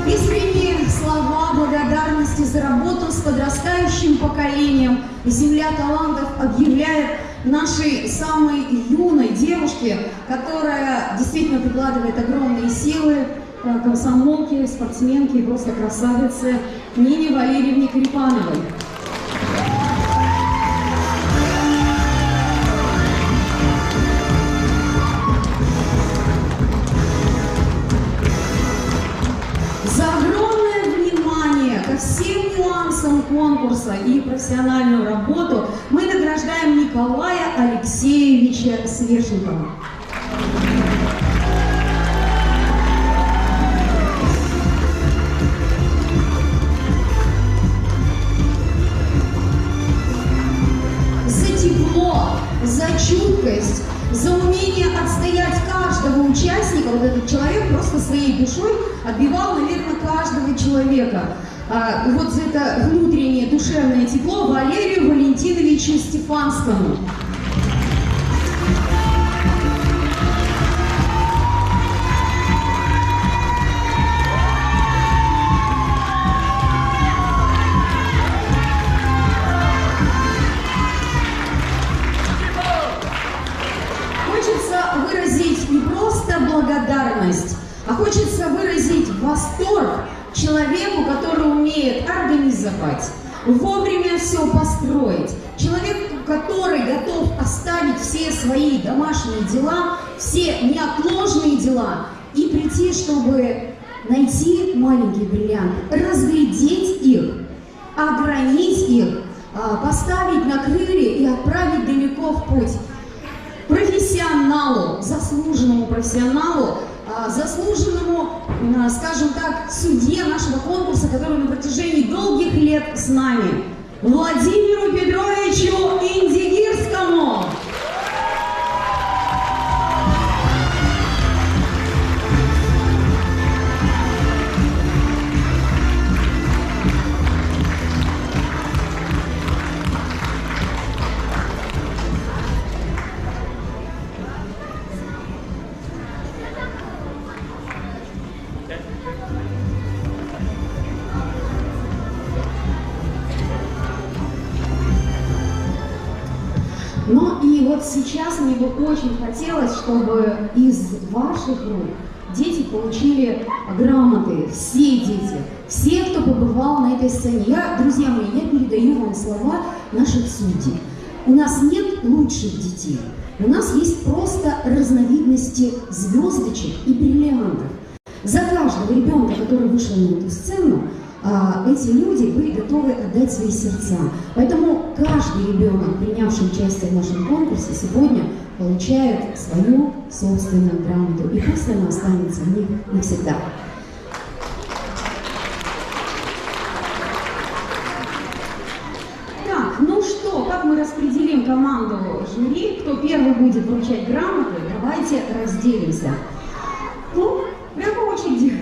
Искренние слова благодарности за работу с подрастающим поколением «Земля талантов» объявляет нашей самой юной девушке, которая действительно прикладывает огромные силы, комсомолке, спортсменке и просто красавице Нине Валерьевне Карипановой. За огромное внимание ко всем нюансам конкурса и профессиональную работу мы награждаем Николая Алексеевича Свешникова. За тепло, за чуткость, за умение отстоять каждого участника. Вот этот человек просто своей душой отбивал, наверное, каждого человека. Вот за это внутреннее душевное тепло Валерию Валентиновичу Стефанскому. Выразить не просто благодарность, а хочется выразить восторг человеку, который умеет организовать, вовремя все построить, человеку, который готов оставить все свои домашние дела, все неотложные дела и прийти, чтобы найти маленький бриллиант, разглядеть их, огранить их, поставить на крылья и отправить далеко в путь. Профессионалу, заслуженному профессионалу, заслуженному, скажем так, судье нашего конкурса, который на протяжении долгих лет с нами, Владимиру Петровичу Индигирскому. Ну и вот сейчас мне бы очень хотелось, чтобы из ваших рук дети получили грамоты, все дети, все, кто побывал на этой сцене. Друзья мои, я передаю вам слова наших судей. У нас нет лучших детей, у нас есть просто разновидности звездочек и бриллиантов. За каждого ребенка, который вышел на эту сцену, эти люди были готовы отдать свои сердца. Поэтому каждый ребенок, принявший участие в нашем конкурсе, сегодня получает свою собственную грамоту. И пусть она останется в них навсегда. Так, ну что, как мы распределим команду жюри? Кто первый будет вручать грамоты? Давайте разделимся. Ну, прямо по очереди.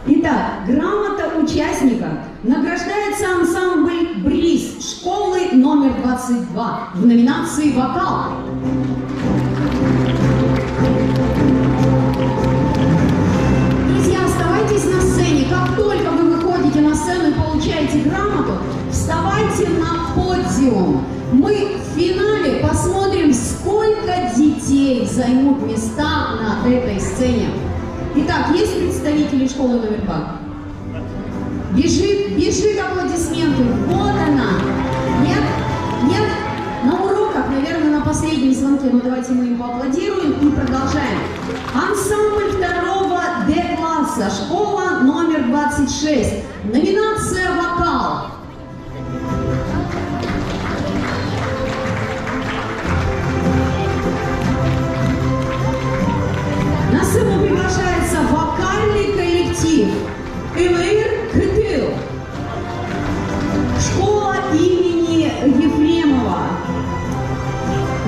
Итак, грамота участника награждается ансамбль «Бриз» школы номер 22 в номинации «Вокал». Друзья, оставайтесь на сцене. Как только вы выходите на сцену и получаете грамоту, вставайте на подиум. Мы в финале посмотрим, сколько детей займут места на этой сцене. Итак, есть представители школы номер 2? Бежит аплодисменты. Вот она. Нет? Нет? На уроках, наверное, на последнем звонке. Ну, давайте мы им поаплодируем и продолжаем. Ансамбль 2 Д-класса, школа номер 26. Номинация «Вокал». На сцену приглашается вокал. Эмир Кытыл. Школа имени Ефремова.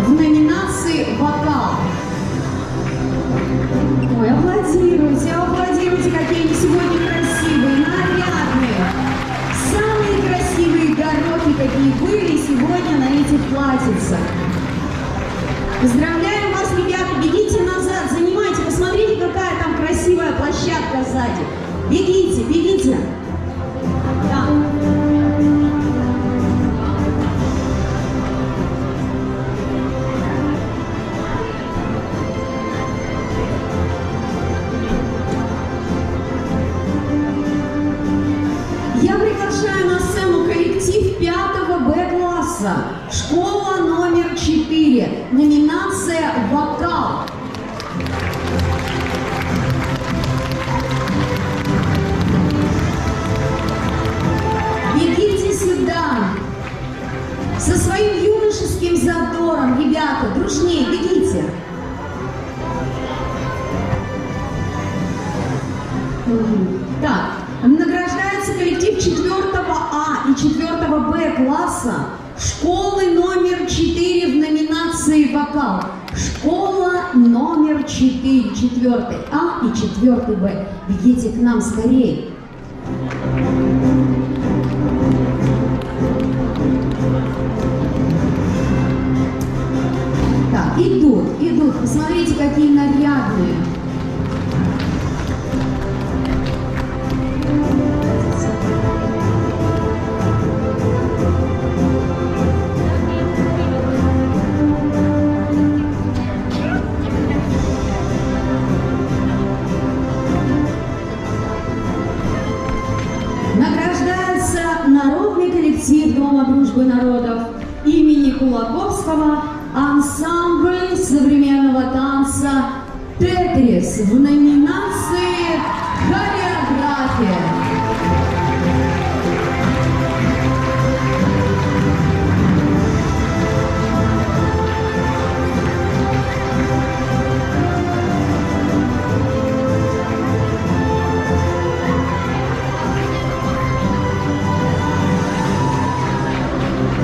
В номинации «Вокал». Ой, аплодируйте, какие они сегодня красивые, нарядные. Самые красивые дороги, какие были сегодня на этих платьицах. Поздравляем вас, ребята, бегите назад, занимайте, посмотрите, какая там красивая площадка сзади. Бегите, бегите. Да. Я приглашаю на сцену коллектив 5 Б-класса, школа номер 4, номинация «Вокал». Бегите сюда, со своим юношеским задором, ребята, дружнее, бегите. Так, награждается коллектив 4 А и 4 Б класса школы номер 4 в номинации «Вокал». Школа номер 4, 4 А и 4 Б. Бегите к нам скорее. Так, идут, посмотрите, какие нарядные. Награждается народный коллектив Дома дружбы народов имени Кулаковского ансамбль современного танца «Тетрис» в номинации «Хореография».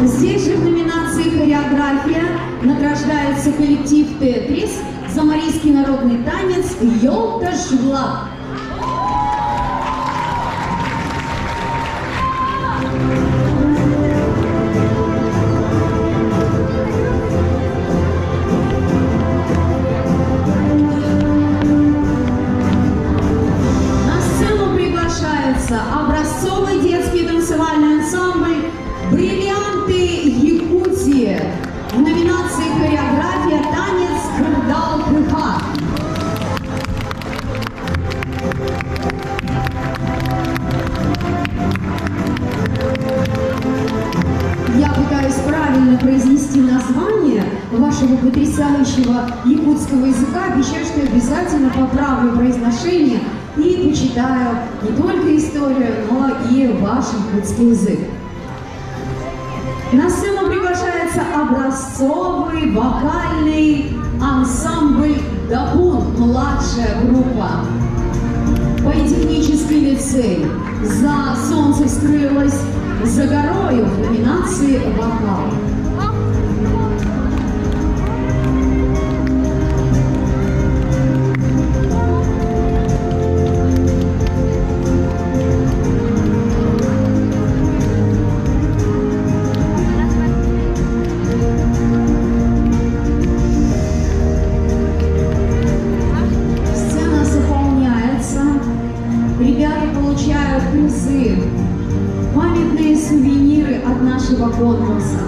Здесь же в номинации «Хореография» награждается коллектив «Тетрис», заморийский народный танец «Ёлташ-Влад». На сцену приглашается образцовый детский танцевальный ансамбль «Бриллианты Якутии» в номинации «Хореография, танец, кырдал-кыха». Я пытаюсь правильно произнести название вашего потрясающего якутского языка. Обещаю, что обязательно поправлю произношение и почитаю не только историю, но и ваш якутский язык. На сцену приглашается образцовый вокальный ансамбль «Дабун», младшая группа. Политехнический лицей «За солнце скрылось за горою» в номинации «Вокал». Сцена заполняется. Ребята получают призы, памятные сувениры от нашего конкурса.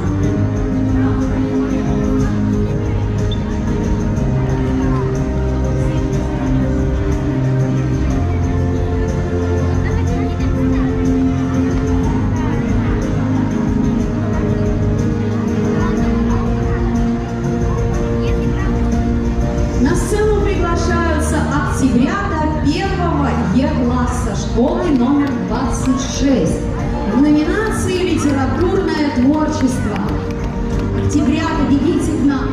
На сцену приглашаются октябрята 1 Е-класса школы номер 26 в номинации «Литературное творчество». Октябрята, бегите к нам.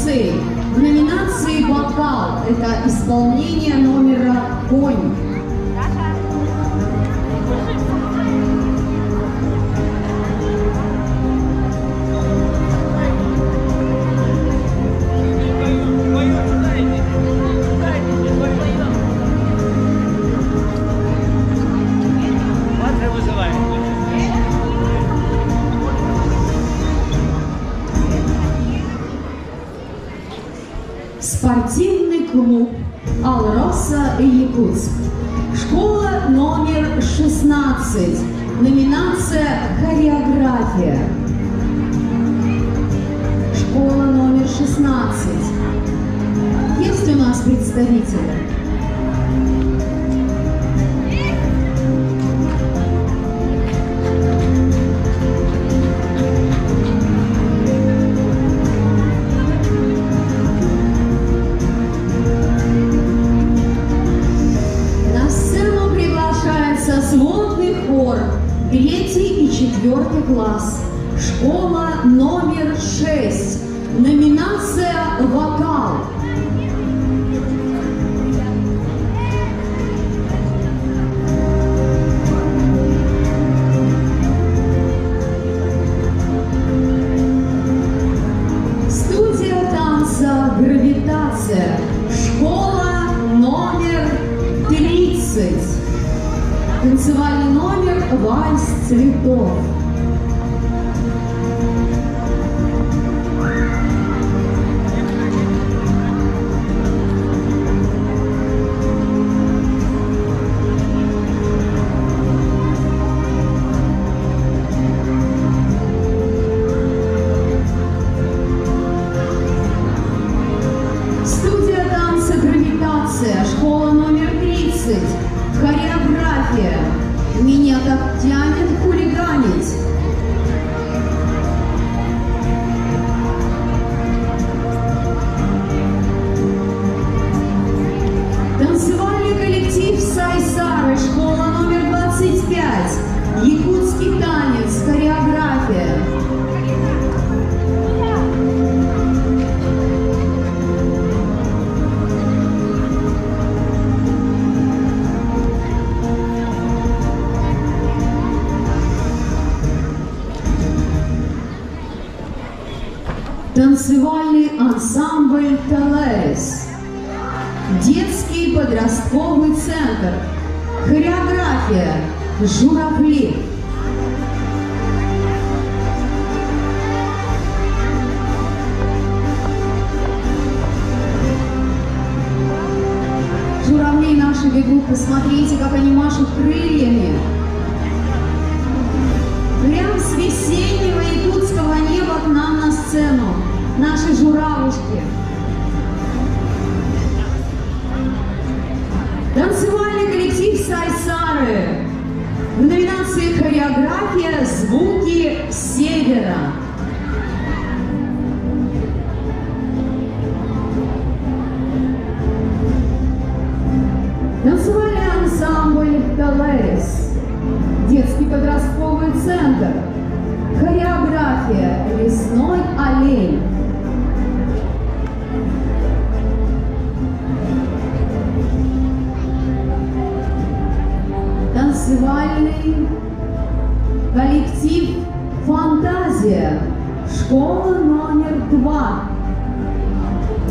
лицей. В номинации «Вокал» это исполнение номера «Конь». Спортивный клуб «Алроса» Якутск. Школа номер 16. Номинация «Хореография». Школа номер 16. Есть у нас представители? Сводный хор, 3 и 4 класс, школа номер 6, номинация «Вокал». Студия танца «Гравитация», школа номер 30. Танцевальный номер «Вальс цветов». Студия танца «Гравитация», школа номер 30. Хореография. Меня так тянет хулиганить. Танцевальный коллектив «Сайсары», школа номер 25. Якутский танец, хореография. Танцевальный ансамбль «Телерис». Детский подростковый центр. Хореография «Журавли». Журавли наши бегут, посмотрите, как они машут крыльями. Прям с весеннего якутского неба к нам на сцену наши журавушки. Танцевальный коллектив «Сайсары». В номинации «Хореография. Звуки севера». Танцевальный ансамбль «Телерис». Детский подростковый центр. Хореография «Лесной олень». Танцевальный коллектив «Фантазия», школа номер 2.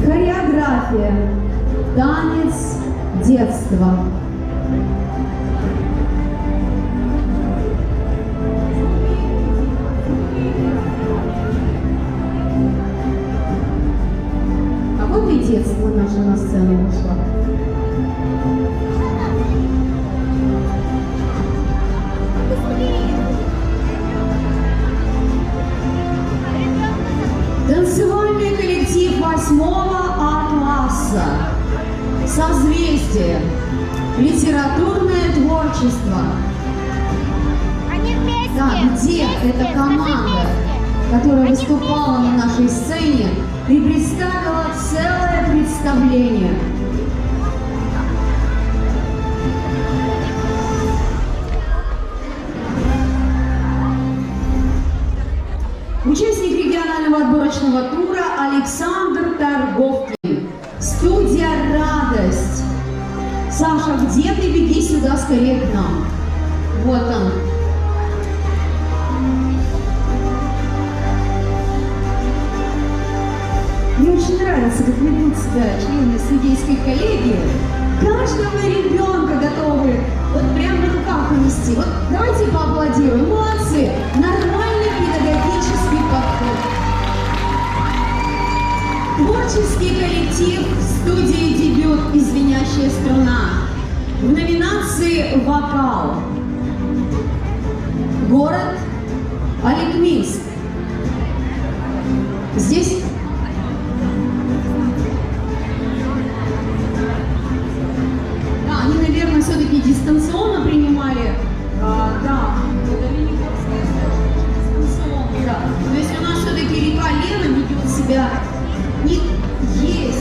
Хореография «Танец детства». А вот и детство наше на сцену вышло. Танцевальный коллектив 8-го А-класса. Созвездие. Литературное творчество. Они вместе. Да, где эта команда, которая выступала на нашей сцене и представила целое представление? Участник регионального отборочного тура Александр Торговкин. Студия «Радость». Саша, где ты? Беги сюда скорее к нам. Вот он. Мне очень нравится, как ведут себя члены судейской коллегии. Каждого ребенка готовы вот прямо на руках унести. Вот давайте поаплодируем. Молодцы! Нормальный педагогический подход. Творческий коллектив студии «Дебют» и «Звенящая струна» в номинации «Вокал». Город Оликминск. Здесь они, наверное, все-таки дистанционно принимали. Да, дистанционно, да. То есть у нас все-таки река Лена ведет себя. Есть.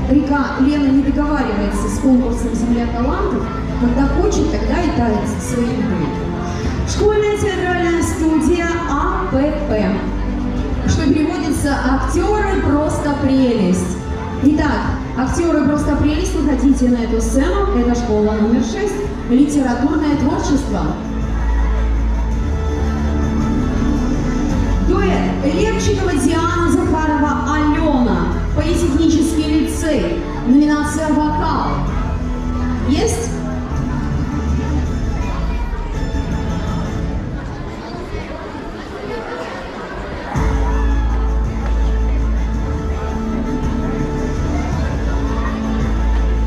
Река Лена не договаривается с конкурсом «Земля талантов». Когда хочет, тогда и тает свои игры. Школьная театральная студия АПП, что переводится «Актеры просто прелесть». Итак, актеры просто прелесть, выходите на эту сцену. Это школа номер 6, литературное творчество. Дуэт Левчикова Диана, Захарова Алена, политехнический лицей, номинация «Вокал». Есть?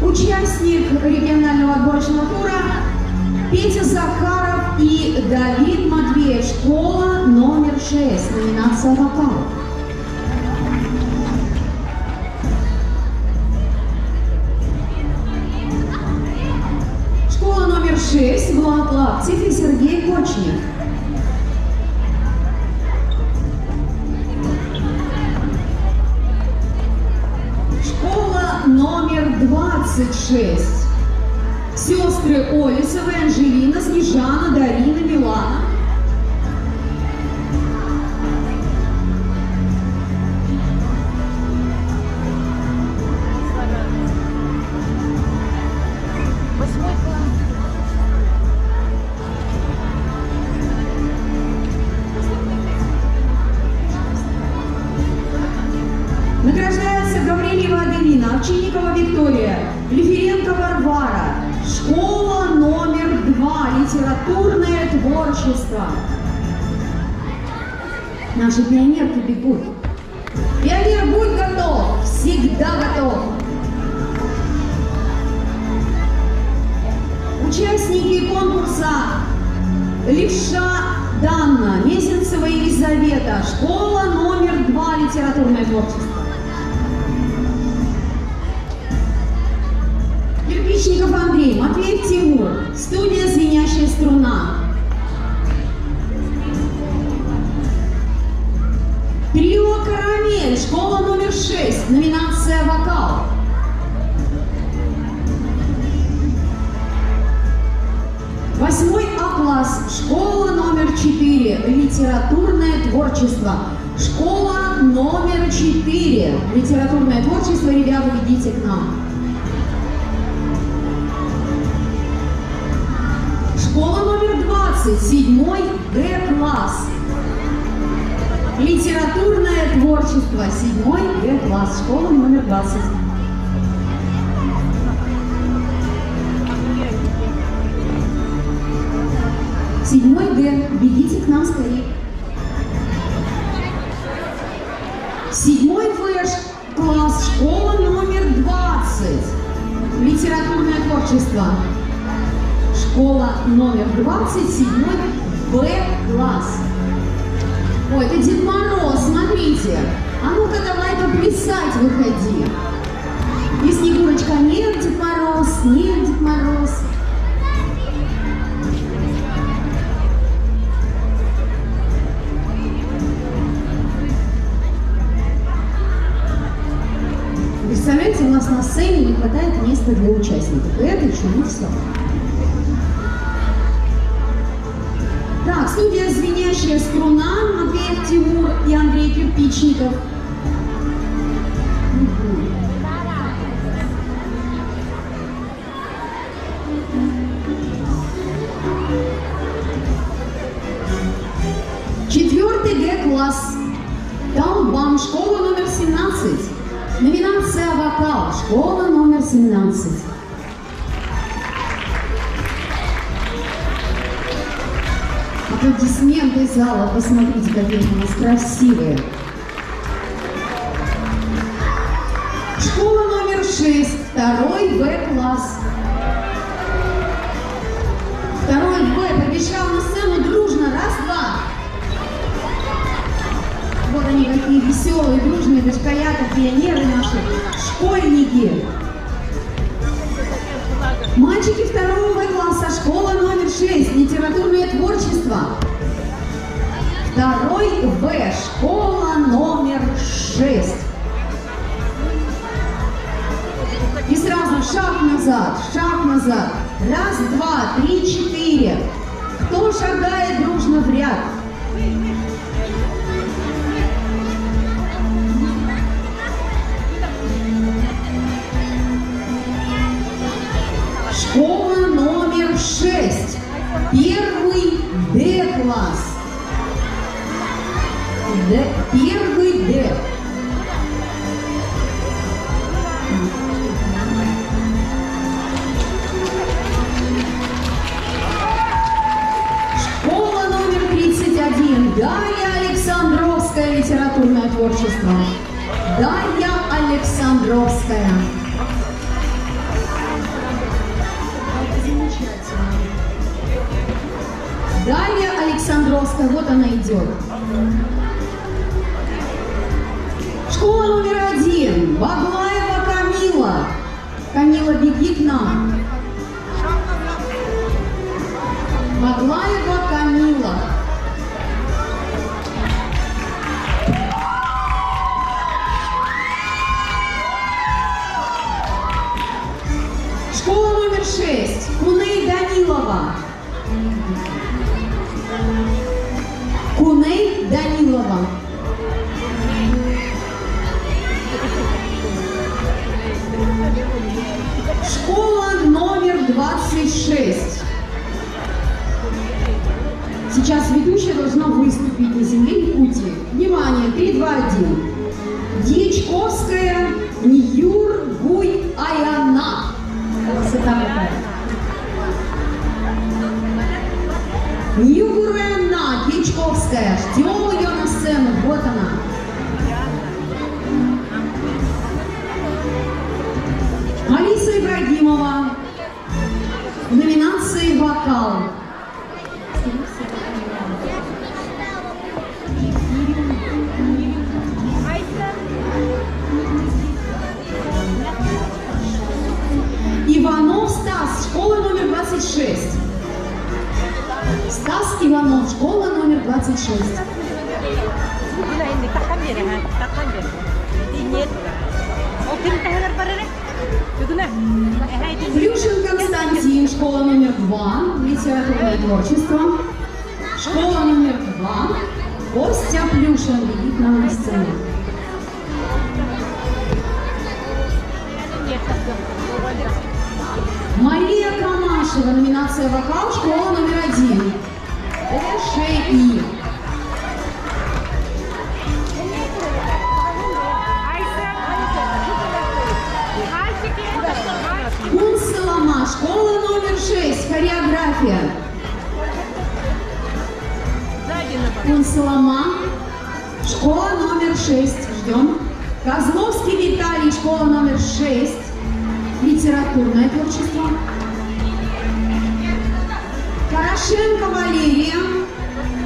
Участник регионального отборочного тура Петя Захаров и Давид Матвеев, школа номер 6, номинация «Вокал». Школа номер 6, Влад Лаптев и Сергей Кочнев. Школа номер 26. Сестры Олесовы, Анжелина, Снежана, Дарина, Милана. Награждается Гаврилева Аделина, Овчинникова Виктория, Лиференко Варвара. Школа номер 2, литературное творчество. Наши пионерки бегут. Пионер, будь готов, всегда готов. Участники конкурса: Левша Данна, Месенцева Елизавета, школа номер 2, литературное творчество. Кирпичников Андрей, Матвеев Тимур, студия «Звенящая струна». Трио «Карамель», школа номер 6, номинация «Вокал». Восьмой А-класс, школа номер 4, литературное творчество. Школа номер 4, литературное творчество. Ребята, идите к нам. Школа номер 20, 7-й Г-класс. Литературное творчество, 7-й Г-класс, школа номер 20. Седьмой Г, бегите к нам скорее. 7-й Ф-класс, школа номер 20. Литературное творчество. Школа номер 20, 7-й Б-класс. Ой, это Дед Мороз, смотрите. А ну-ка давай поплясать, выходи. И Снегурочка: нет, Дед Мороз, нет, Дед Мороз. Ну все. Так, студия «Звенящая струна», Матвеев Тимур и Андрей Кирпичников. Четвертый Г-класс. Талбам, школа номер 17. Номинация «Вокал», школа номер 17. Аплодисменты зала, посмотрите, какие у нас красивые. Школа номер 6, второй В-класс. Второй В побежал на сцену дружно, раз-два. Вот они какие веселые, дружные, дочкаята, пионеры наши, школьники. Мальчики второго В-класса, школа номер 6, литературное творчество. Второй В, школа номер 6. И сразу шаг назад, шаг назад. Раз, два, три, четыре. Кто шагает дружно в ряд? Школа номер 6. Первый Д-класс. Первый Д. Школа номер 31. Дарья Александровская, литературное творчество. Дарья Александровская. Дарья Александровская, вот она идет. Школа номер 1. Баглаева Камила. Камила, беги к нам. Баглаева Камила. Школа номер 6. Куней Данилова. Куней Данилова. Школа номер 26. Сейчас ведущая должна выступить на земле Якутии. Внимание, 3, 2, 1. Дьячковская Ньюр Гуй Аяна. Красота какая. Ньюгурена Дьячковская. Ждем ее на сцену. Вот она. Алиса Ибрагимова в номинации «Вокал». Иванов Стас, школа номер 26. Стас Иванов, школа номер 26. Плюшин Константин, школа номер 2, литературное творчество. Школа номер 2. Костя Плюшин, беги к нам на сцену. Мария Камашева, номинация «Вокал», школа номер 1. ЭШИ. Кунсалама, школа номер 6, хореография. Кунсалама, школа номер 6, ждем. Козловский Виталий, школа номер 6, литературное творчество. Порошенко Валерия,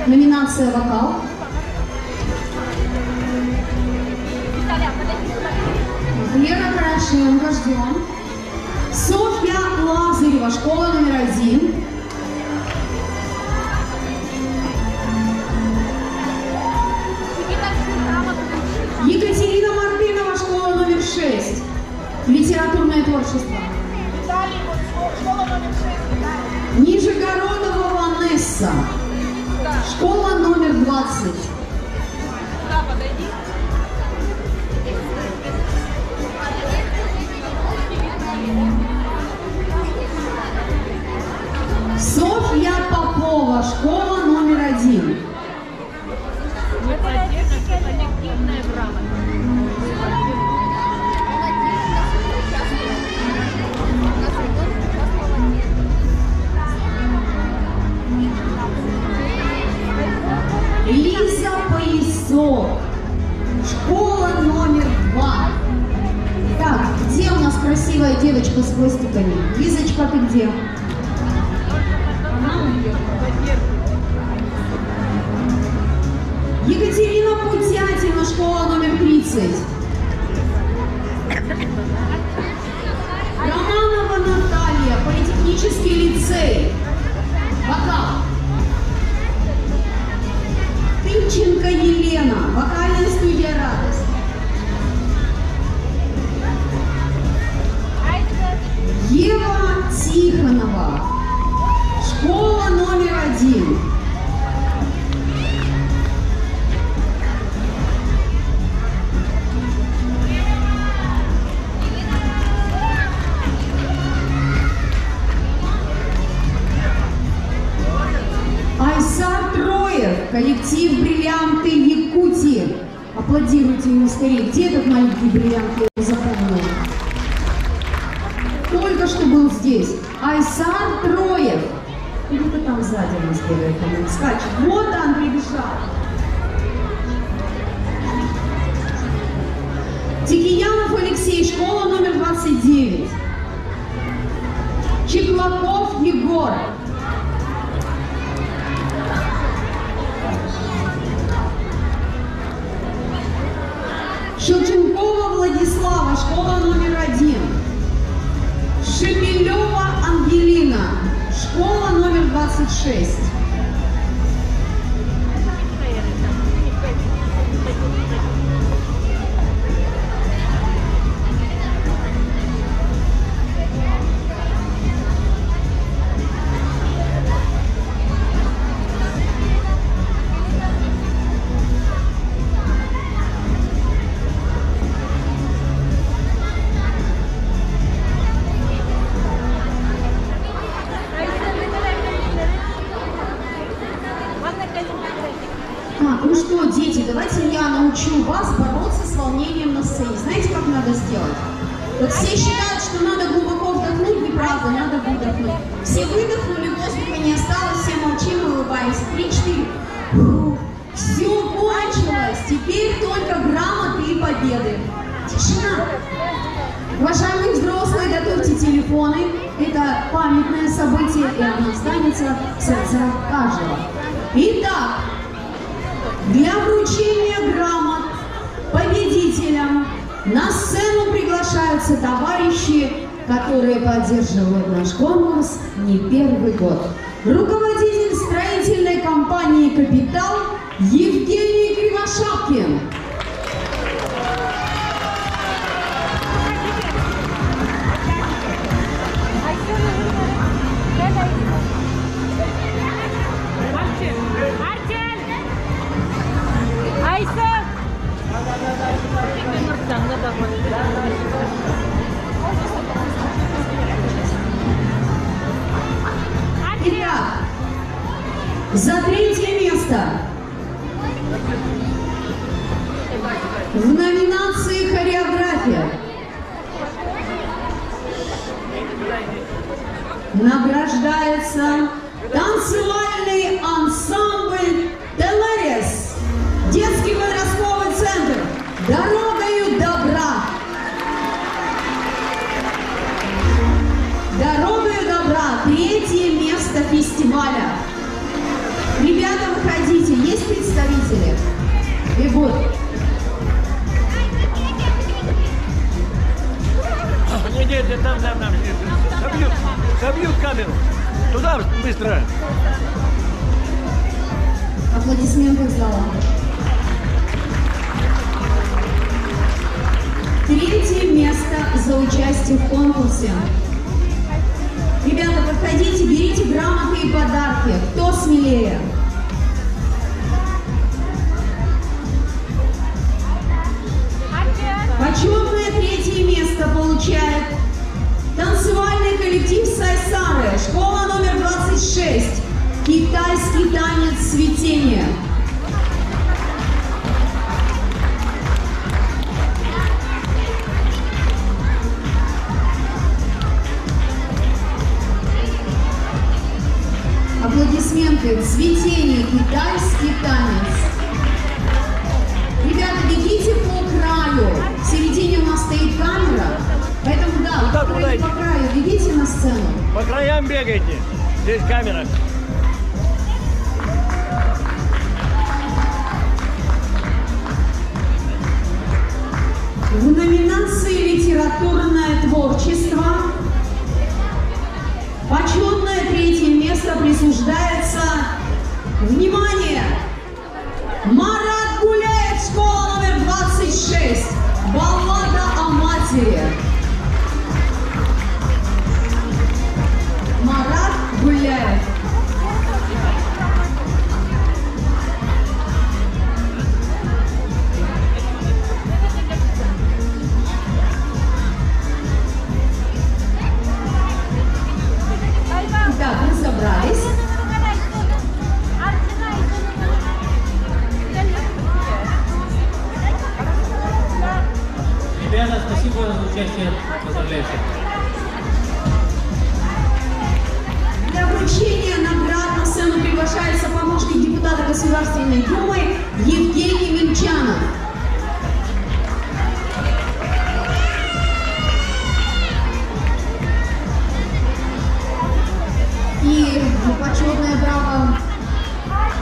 номинация «Вокал». Лера Порошенко, ждем. Софья Лазарева, школа номер 1. Екатерина Мартынова, школа номер 6. Литературное творчество. конкурса. Школа номер 20. Софья Попова, школа номер 1. Лиза Поясок, школа номер 2. Так, где у нас красивая девочка с хвостиками? Лизочка, ты где? Екатерина Путятина, школа номер 30. Романова Наталья, политехнический лицей. Вокал. Тымченко Елена, вокальная студия «Радость». Ева Тихонова, школа номер 1. Айсар Троев, коллектив «Бриллианты Якутии». Аплодируйте ему скорее. Где этот маленький бриллиант? Я его запомнил. Только что был здесь. Айсар Троев. Где-то там сзади у нас бегает, по-моему, скачет. Вот он прибежал. Тикиянов Алексей, школа номер 29. Чеклаков Егор. Шелченкова Владислава, школа номер 1. Шепелева Ангелина, школа номер 26. Ну что, дети, давайте я научу вас бороться с волнением на сцене. Знаете, как надо сделать? Вот все считают, что надо глубоко вдохнуть, неправда, надо выдохнуть. Все выдохнули, воздуха не осталось, все молчим, улыбаемся. 3-4. Все кончилось, теперь только грамоты и победы. Тишина. Уважаемые взрослые, готовьте телефоны. Это памятное событие, и оно останется в сердцах каждого. Итак, для вручения грамот победителям на сцену приглашаются товарищи, которые поддерживают наш конкурс не первый год. Руководитель строительной компании «Капитал» Евгений Кривошапкин. Итак, за 3-е место в номинации «Хореография» награждается танцевальный ансамбль «Телерес», детский подростковый центр «Дорогою добра». «Дорогою добра» – 3-е место фестиваля. Ребята, выходите, есть представители? Бегут. Нет, там. Собьют камеру. Туда быстро. Аплодисменты в зал. 3-е место за участие в конкурсе. Ребята, подходите, берите грамоты и подарки. Кто смелее? Почетное 3-е место получает танцевальный коллектив Сайсары, школа номер 26, китайский танец «Цветение». Аплодисменты. «Цветение», китайский танец. Ребята, бегите по краю. В середине у нас стоит камера. Поэтому, да, по краю бегите на сцену. По краям бегайте. Здесь камера. В номинации «Литературное творчество» почетное 3-е место присуждается, внимание, Марат Гуляев, школа номер 26, баллада о матери. Марат Гуляев. Так, разобрались. Ребята, спасибо за участие. Поздравляю всех. Для вручения наград на сцену приглашается помощник депутата Государственной Думы Евгений Минчанов. И почетное право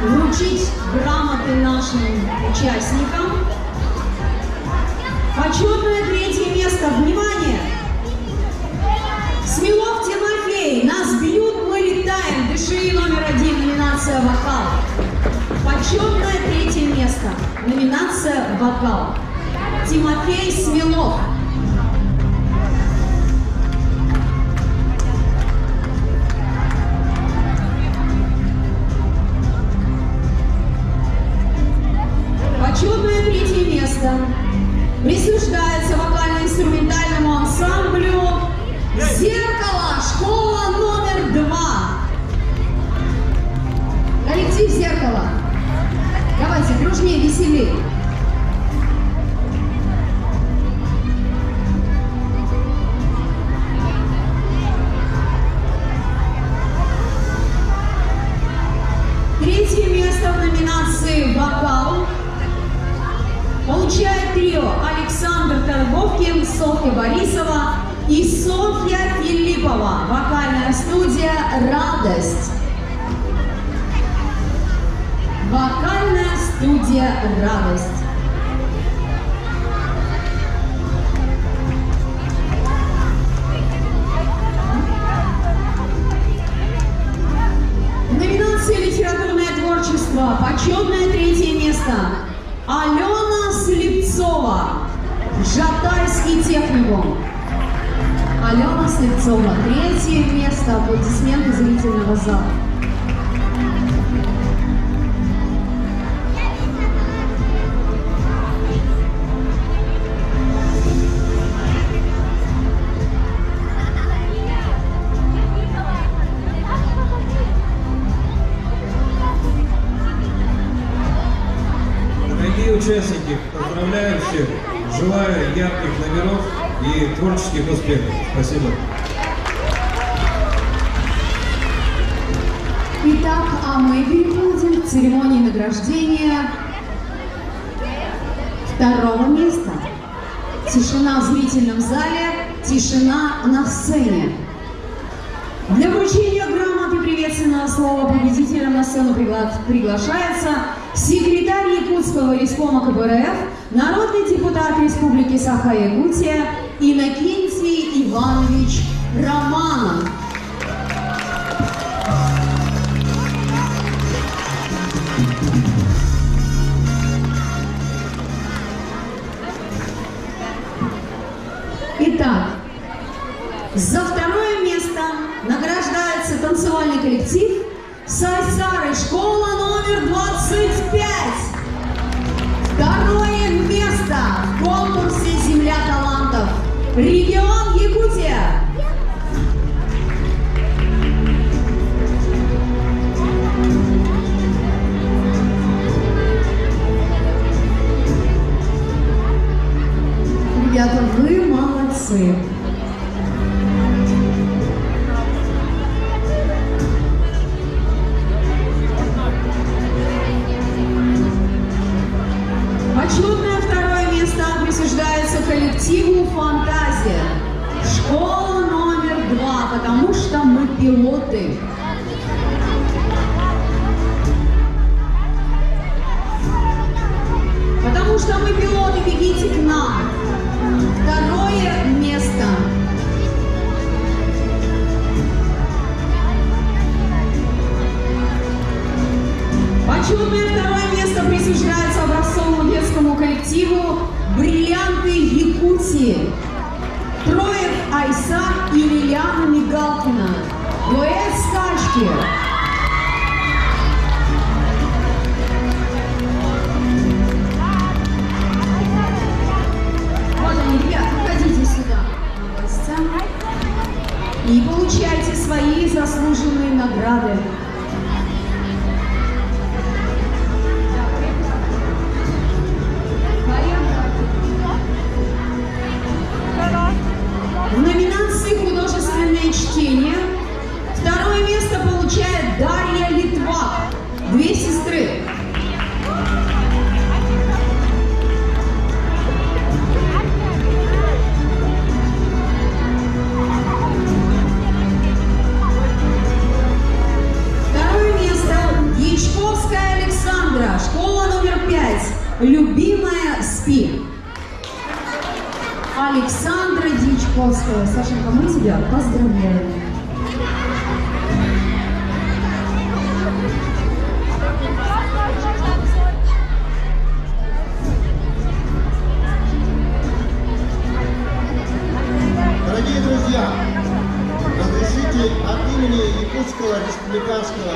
вручить грамоты нашим участникам. Почетное 3-е место. Внимание! Смелов Тимофей. Нас бьют, мы летаем. Дыши, номер 1, номинация «Вокал». Почетное 3-е место. Номинация «Вокал». Тимофей Смелов. Почетное 3-е место присуждается вокально-инструментальному ансамблю «Зеркало», школа номер 2. Коллектив «Зеркало». Давайте дружнее, веселее. Третье место в номинации «Вокал» получает трио Александр Торговкин, Софья Борисова и Софья Филиппова. Вокальная студия «Радость». Вокальная студия «Радость». В номинации «Литературное творчество» почетное 3-е место. Алена Слепцова, Жатайский техникум. Алена Слепцова, 3-е место. Аплодисменты зрительного зала. Дорогие участники, поздравляю всех, желаю ярких номеров и творческих успехов. Спасибо. Итак, а мы переходим к церемонии награждения 2-го места. Тишина в зрительном зале, тишина на сцене. Для вручения грамоты приветственного слова победителям на сцену приглашается секретарь Якутского райкома КПРФ, народный депутат Республики Саха-Якутия Иннокентий Иванович Романов. Итак, за 2-е место награждается 25. Второе место в конкурсе «Земля талантов». Регион Якутия. Ребята, вы молодцы. Почетное второе место присуждается коллективу «Фантазия». Школа номер 2, потому что мы пилоты. Потому что мы пилоты, бегите к нам. Второе место. Почетное второе место присуждается образцовому детскому коллективу «Бриллианты Якутии». Троев Айсак и Лилиана Мигалкина. Дуэт «Скачки». Вот они, ребят, выходите сюда на сцену и получайте свои заслуженные награды. В номинации «Художественное чтение» второе место получает Дарья Литвак, «Две сестры». Второе место Дьячковская Александра, школа номер 5, «Любимая, спи». Александра Дьячковская. Сашенька, мы тебя поздравляем. Дорогие друзья, разрешите от имени Якутского республиканского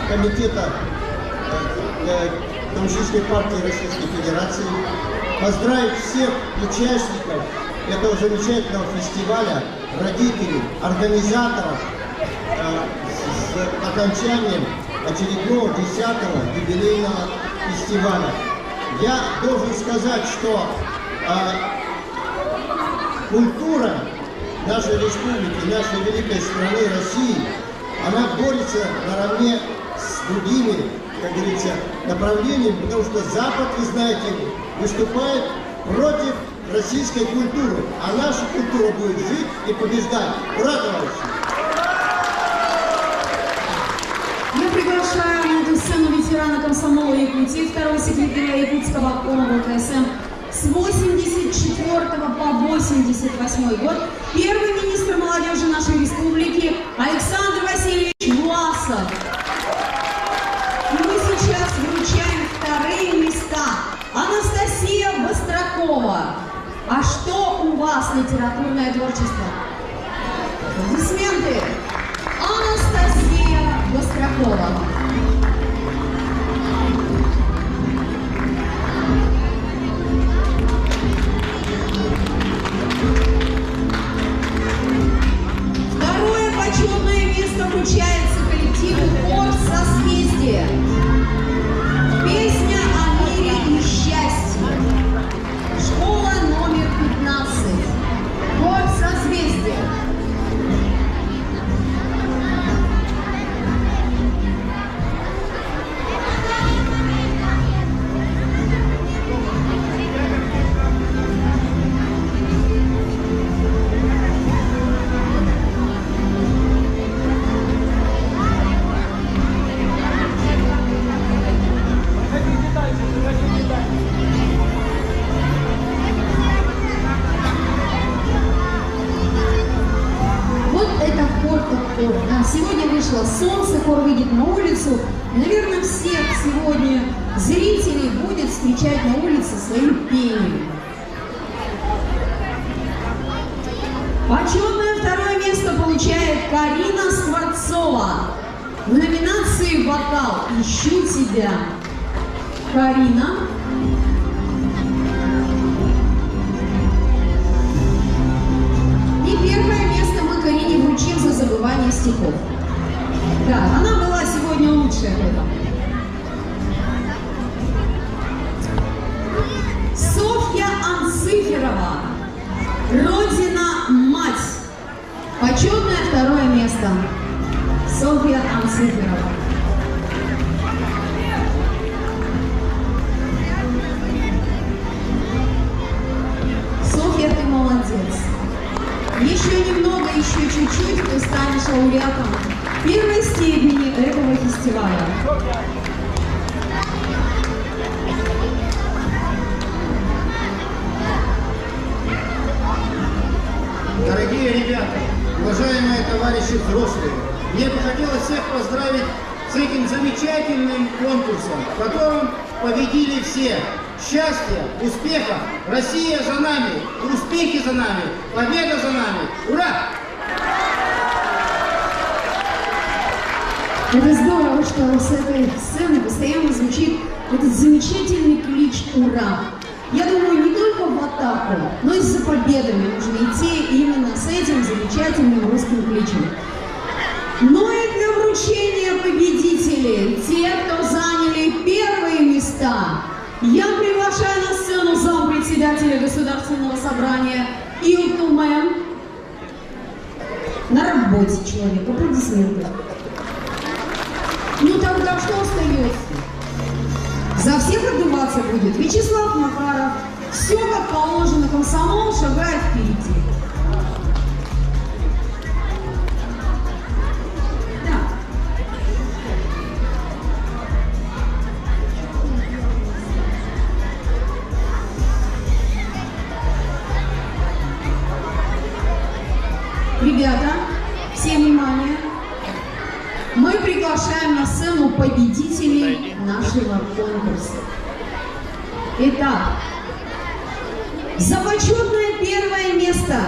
комитета Коммунистической партии Российской Федерации поздравить всех участников этого замечательного фестиваля, родителей, организаторов с окончанием очередного 10-го юбилейного фестиваля. Я должен сказать, что культура нашей республики, нашей великой страны России, она борется наравне с другими, как говорится, направлениями, потому что Запад, вы знаете, выступает против российской культуры, а наша культура будет жить и побеждать. Ура, товарищи! Я приглашаю на эту сцену ветерана комсомола Якутии, второго секретаря Якутского обкома ВКСМ с 84 по 88 год, первый министр молодежи нашей республики Александр Васильевич Власов. И мы сейчас вручаем вторые места. Анастасия Быстракова. А что у вас литературное творчество? Аплодисменты. Анастасия Быстракова. Второе почетное место вручается коллективу «Хор созвездия». Песня о мире и счастье. Школа номер 15. Хор созвездия. Да, сегодня вышло солнце, хор выйдет на улицу. Наверное, всех сегодня зрителей будет встречать на улице своим пением. Почетное второе место получает Карина Скворцова в номинации «Вокал. Ищу тебя». Карина. И первое место мы Карине вручим за забывание стихов. Да, она была сегодня лучшая в этом. Софья Анциферова. Родина мать. Почетное второе место. Софья Анциферова. Софья, ты молодец. Еще немного, еще чуть-чуть, ты станешь лауреатом первой степени этого фестиваля. Дорогие ребята, уважаемые товарищи взрослые, мне бы хотелось всех поздравить с этим замечательным конкурсом, в котором победили все. Счастья, успехов, Россия за нами, успехи за нами, победа за нами. Ура! Это здорово, что с этой сцены постоянно звучит этот замечательный клич «Ура!». Я думаю, не только в атаку, но и за победами нужно идти именно с этим замечательным русским кличем. Но и для вручения победителей, те, кто заняли первые места, я приглашаю на сцену зампредседателя Государственного собрания Илту Мэн. На работе человек, аплодисменты. Ну тогда что остается? За всех отдуваться будет Вячеслав Макаров. Все как положено, комсомол шагает впереди. Ребята, все внимание! Мы приглашаем на сцену победителей нашего конкурса. Итак, за почетное первое место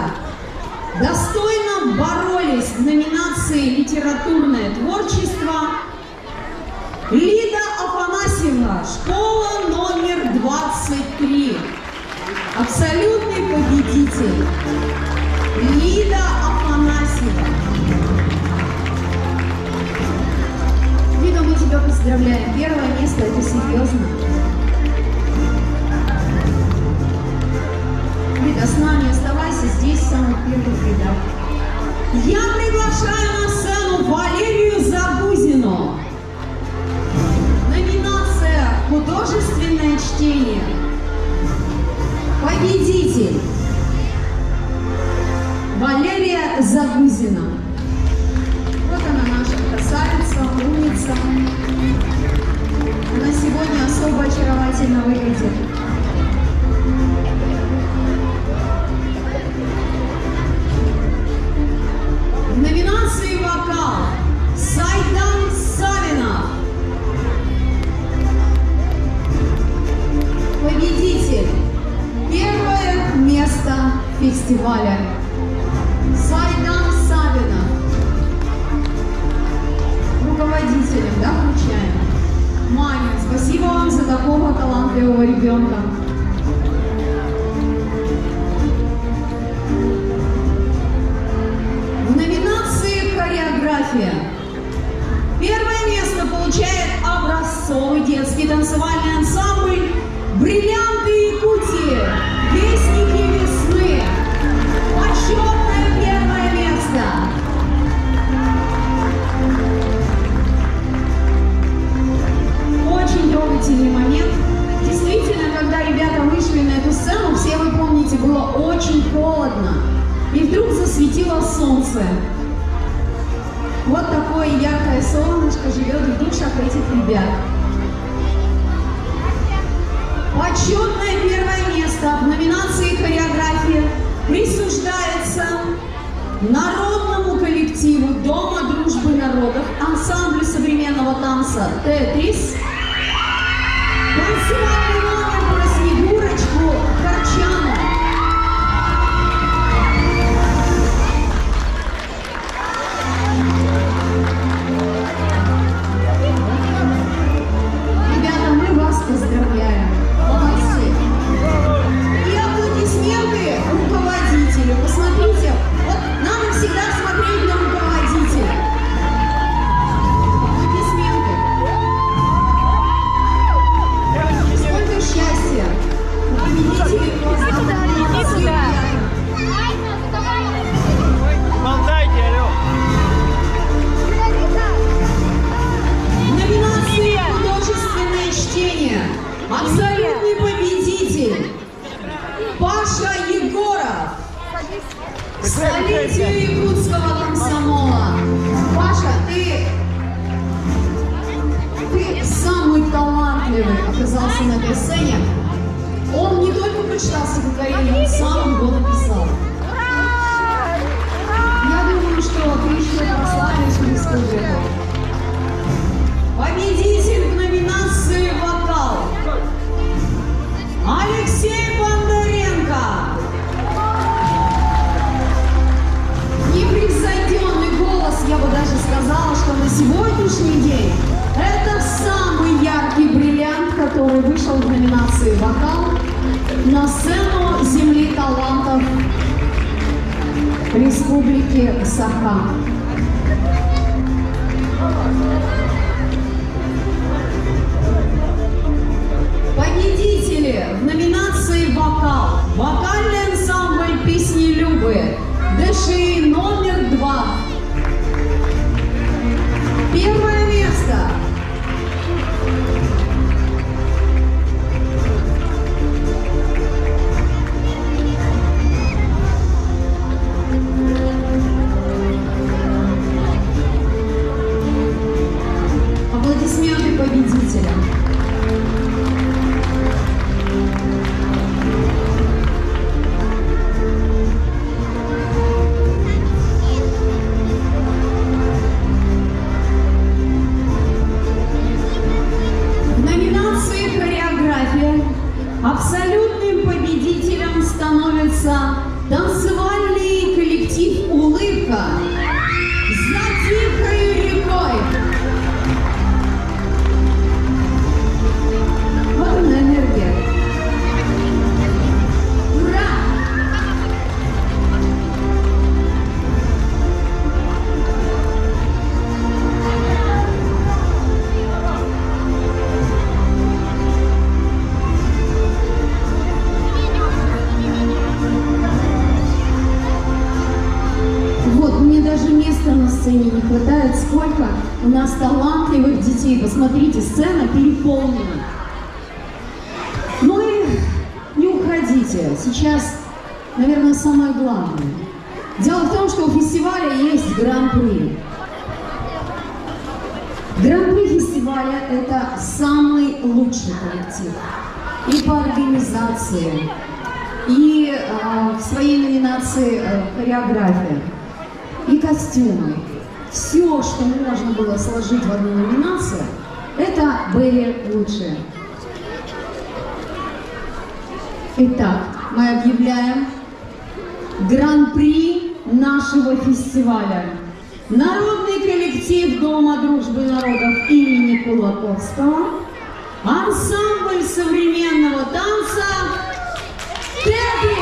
достойно боролись в номинации «Литературное творчество» Лида Афанасьевна, школа номер 23. Абсолютный победитель. Лида Афанасьева. Лида, мы тебя поздравляем. Первое место — это серьезно. Лида, с нами оставайся здесь, в самых первых рядах. Я приглашаю на сцену Валерию Загузину. Номинация «Художественное чтение». Победитель. Валерия Загузина. Вот она, наша красавица, умница. Она сегодня особо очаровательно выглядит. В номинации «Вокал» Сайдан Савинов. Победитель. Первое место фестиваля. Сайдан Савинов. Руководителем, да, вручаем? Маме, спасибо вам за такого талантливого ребенка. В номинации «Хореография» первое место получает образцовый детский танцевальный ансамбль «Бриллианты Якутии», «Вестники весны». Почетное первое место. Очень трогательный момент. Действительно, когда ребята вышли на эту сцену, все вы помните, было очень холодно. И вдруг засветило солнце. Вот такое яркое солнышко живет в душах этих ребят. Почетное первое место в номинации «Хореография» присуждается народному коллективу Дома дружбы народов, ансамблю современного танца «Тетрис», танцевальный номер про Снегурочку Корчану. Ребята, мы вас поздравляем. Абсолютный победитель Паша Егоров. Столетие якутского комсомола. Паша, ты самый талантливый оказался на этой сцене. Он не только прочитал стихотворение, он сам его написал. Я думаю, что ты еще прославишь республику. Победитель в номинации «Вокал» Алексей Бондаренко. Непревзойденный голос, я бы даже сказала, что на сегодняшний день это самый яркий бриллиант, который вышел в номинации «Вокал» на сцену Земли талантов Республики Саха. Победители в номинации «Вокал». Вокальный ансамбль «Песни Любы». ДШИ номер 2. Первое место. Аплодисменты победителям. Абсолютным победителем становится танцевальный коллектив «Улыбка» «За тихой рекой». Вот она энергия. Ура! Мне даже места на сцене не хватает, сколько у нас талантливых детей. Посмотрите, сцена переполнена. Ну и не уходите. Сейчас, наверное, самое главное. Дело в том, что у фестиваля есть гран-при. Гран-при фестиваля – это самый лучший коллектив. И по организации, и в своей номинации хореография. И костюмы. Все, что можно было сложить в одну номинацию, это были лучшие. Итак, мы объявляем гран-при нашего фестиваля. Народный коллектив Дома дружбы народов имени Кулаковского, ансамбль современного танца «Теги».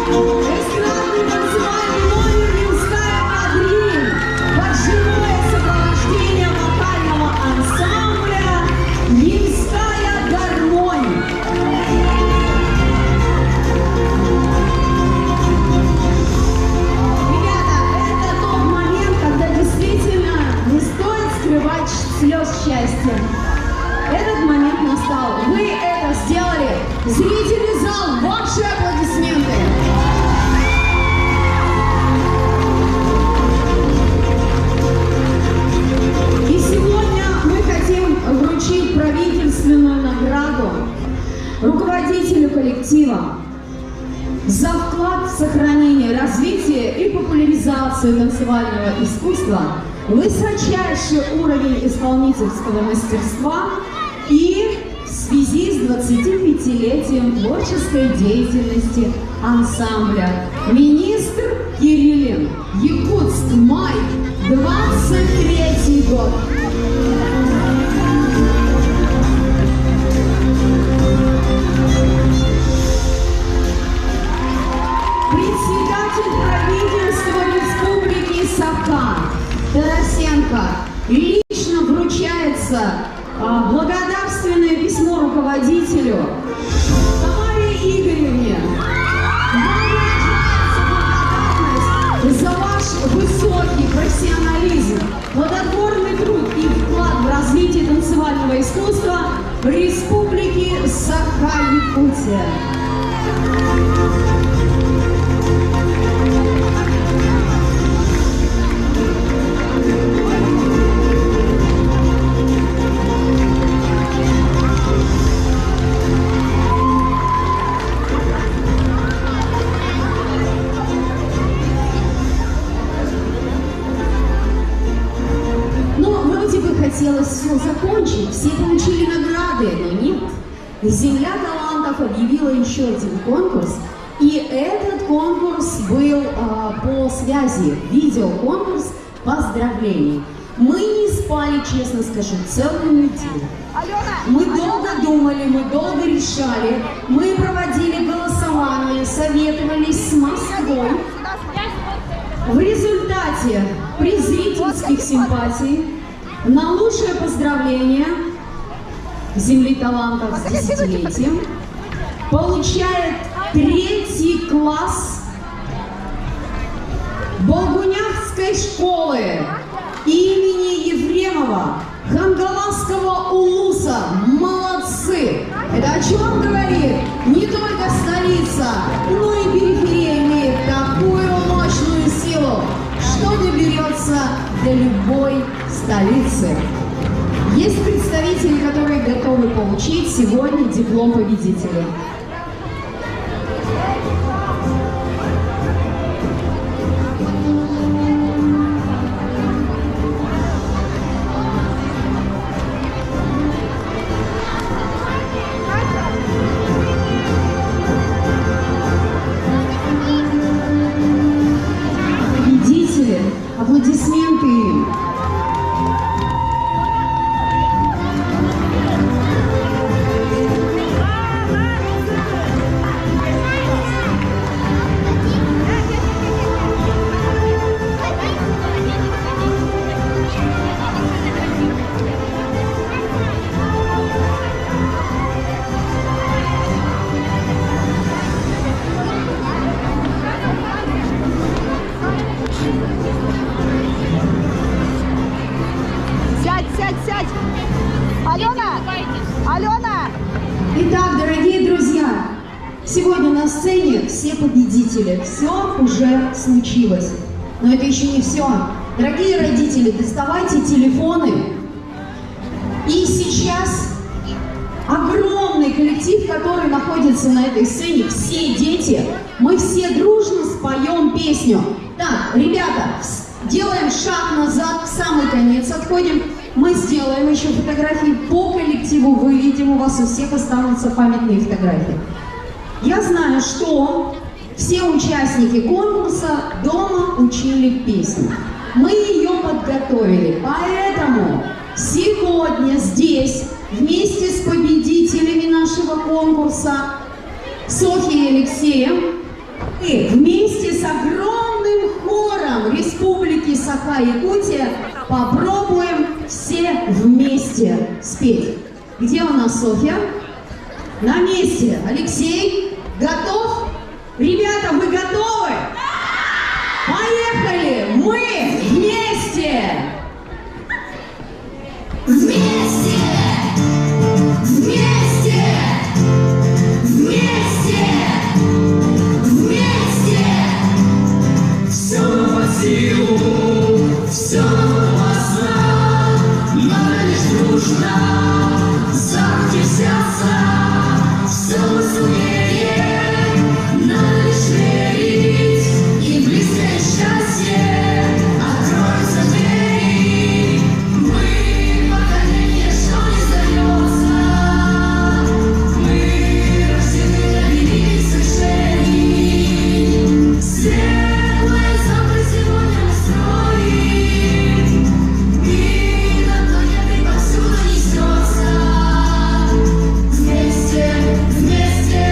Эстрадный танцевальный номер «Римская кадриль» под живое сопровождение вокального ансамбля «Римская гармонь». Ребята, это тот момент, когда действительно не стоит скрывать слез счастья. Этот момент настал. Вы это сделали. Зрители, зал, ваши аплодисменты. И сегодня мы хотим вручить правительственную награду руководителю коллектива за вклад в сохранение, развитие и популяризацию танцевального искусства, высочайший уровень исполнительского мастерства и в связи с 25-летием творческой деятельности ансамбля. Министр Кириллин. Якутск. Май. 23-й год. Председатель правительства Республики Саха Тарасенко лично вручается благодарственное письмо руководителю Тамаре Игоревне. Вам вручается благодарность за ваш высокий профессионализм, плодотворный труд искусства Республики Саха-Якутия. Хотелось все закончить, все получили награды, но нет. Земля талантов объявила еще один конкурс, и этот конкурс был по связи, видеоконкурс поздравлений. Мы не спали, честно скажу, целую неделю. Мы долго думали, мы долго решали, мы проводили голосование, советовались с Москвой. В результате при зрительских симпатий на лучшее поздравление Земли талантов с десятилетием получает 3-й класс Болгунявской школы имени Ефремова Хангаласского улуса. Молодцы! Это о чем говорит? Не только столица, но и периферия имеет такую мощную силу, что доберется до любой столицы. Есть представители, которые готовы получить сегодня диплом победителя. Победители, аплодисменты им. Сядь! Алена! Алена! Итак, дорогие друзья, сегодня на сцене все победители. Все уже случилось. Но это еще не все. Дорогие родители, доставайте телефоны. И сейчас огромный коллектив, который находится на этой сцене, все дети, мы все дружно споем песню. Так, ребята, делаем шаг назад, в самый конец отходим. Мы сделаем еще фотографии по коллективу. Вы видим, у вас у всех останутся памятные фотографии. Я знаю, что все участники конкурса дома учили песню. Мы ее подготовили. Поэтому сегодня здесь вместе с победителями нашего конкурса Софьей и Алексеем и вместе с огромным хором Республики Саха-Якутия попробуем все вместе спеть. Где у нас Софья? На месте. Алексей, готов? Ребята, вы готовы? Поехали! Мы вместе! Вместе! Вместе! Вместе! Вместе! Все нам по силу, все нам классно, надо лишь дружно захтесаться, все мы сумеем, надо лишь верить, и близкое счастье откроется двери. Мы поколение, что не сдается, мы рождены для великих свершений. Светлое завтра сегодня устроим, и на планеты повсюду несется. Вместе, вместе,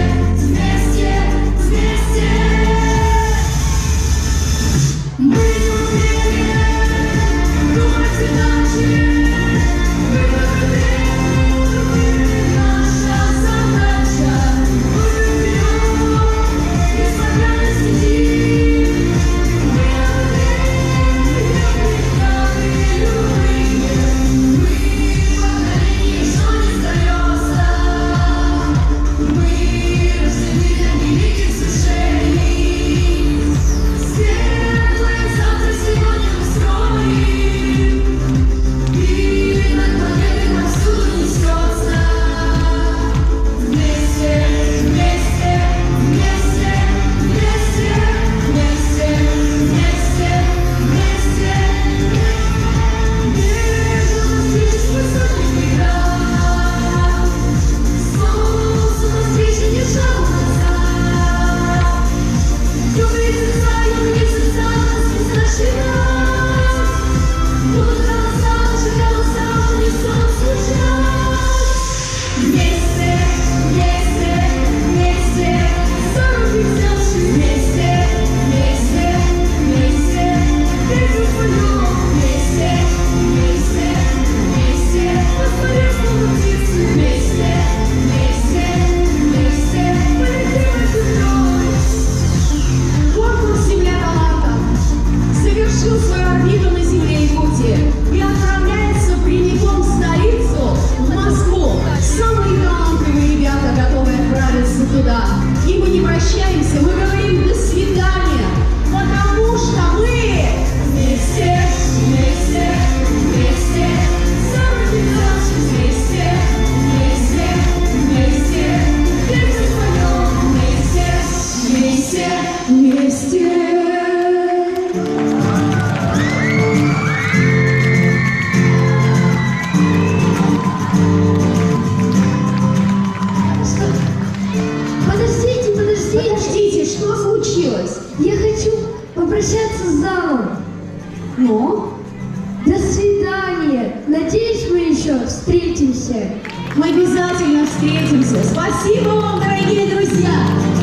Надеюсь, мы еще встретимся. Мы обязательно встретимся. Спасибо вам, дорогие друзья.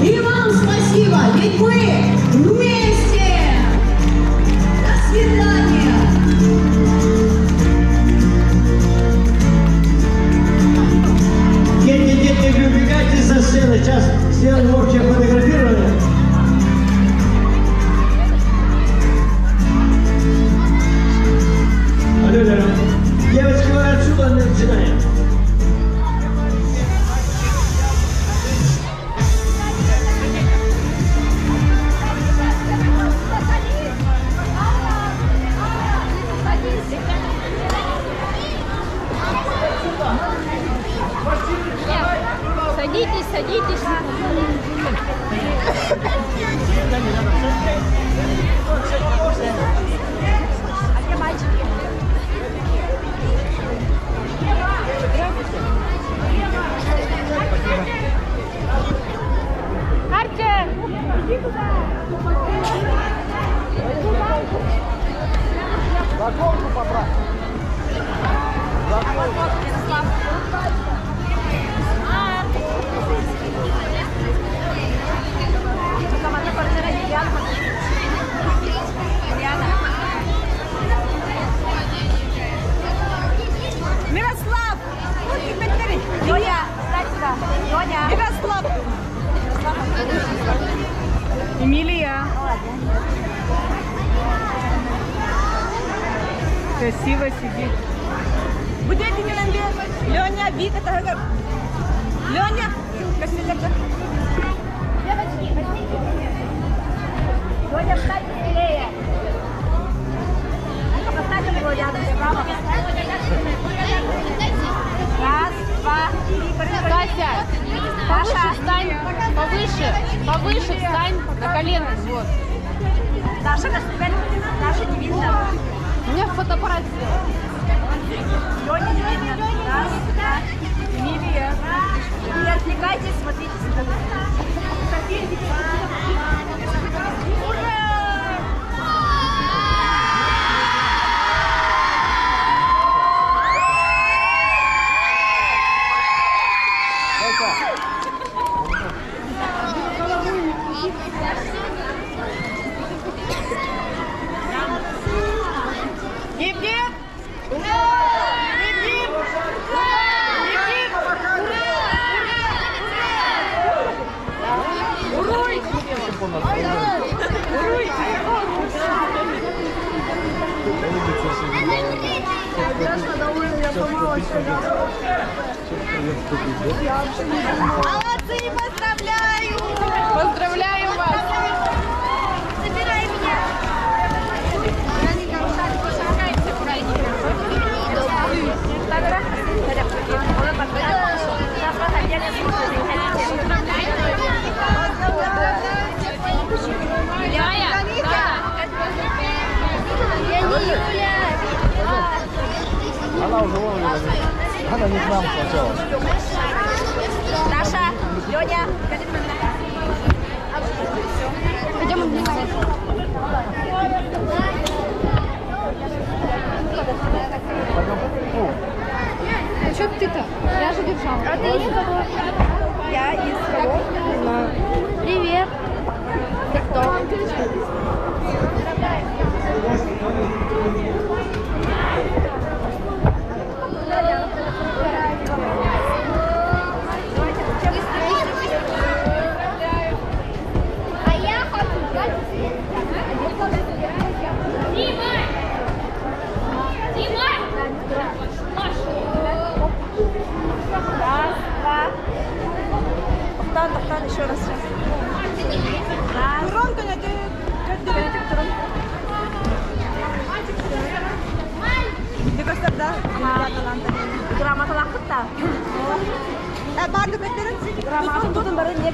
И вам спасибо, ведь мы вместе. До свидания. Дети, не убегайте со сцены. Сейчас сделаем общее фотографирование. Алло. Девочки, вы отсюда начинаем. Садитесь. А где мальчики? Артем, иди туда. Загонку поправь. Мирослав! Леня, встань сюда. Леня. Мирослав! Эмилия. Красиво сидит. Будете не намбе. Леня, Вика, Тагар. Леня, Костюлька. Девочки, возьмите. Леня, встань быстрее. Поставьте его рядом справа. Раз, два, три. Катя, повыше встань, повыше встань на колено. Вот. Даша, Даша не видно. У меня фотоаппарат сделал. Леня не видно. Раз, два. Эмилия. Не отвлекайтесь, смотрите сюда. Ура! Молодцы, поздравляю! Поздравляю вас! Забирай меня! Она уже вовремя. Она не к нам сначала. Даша, Леня, пойдем обнимать. А что ты-то? Я же держала. А ты из кого? Я из кого? Не знаю. Привет. Ты кто? А я хочу Раз, два. Повтор, еще раз. Раз. Громко, Грамота лақытта. Барлық беттерін грамота тұтын бәрі не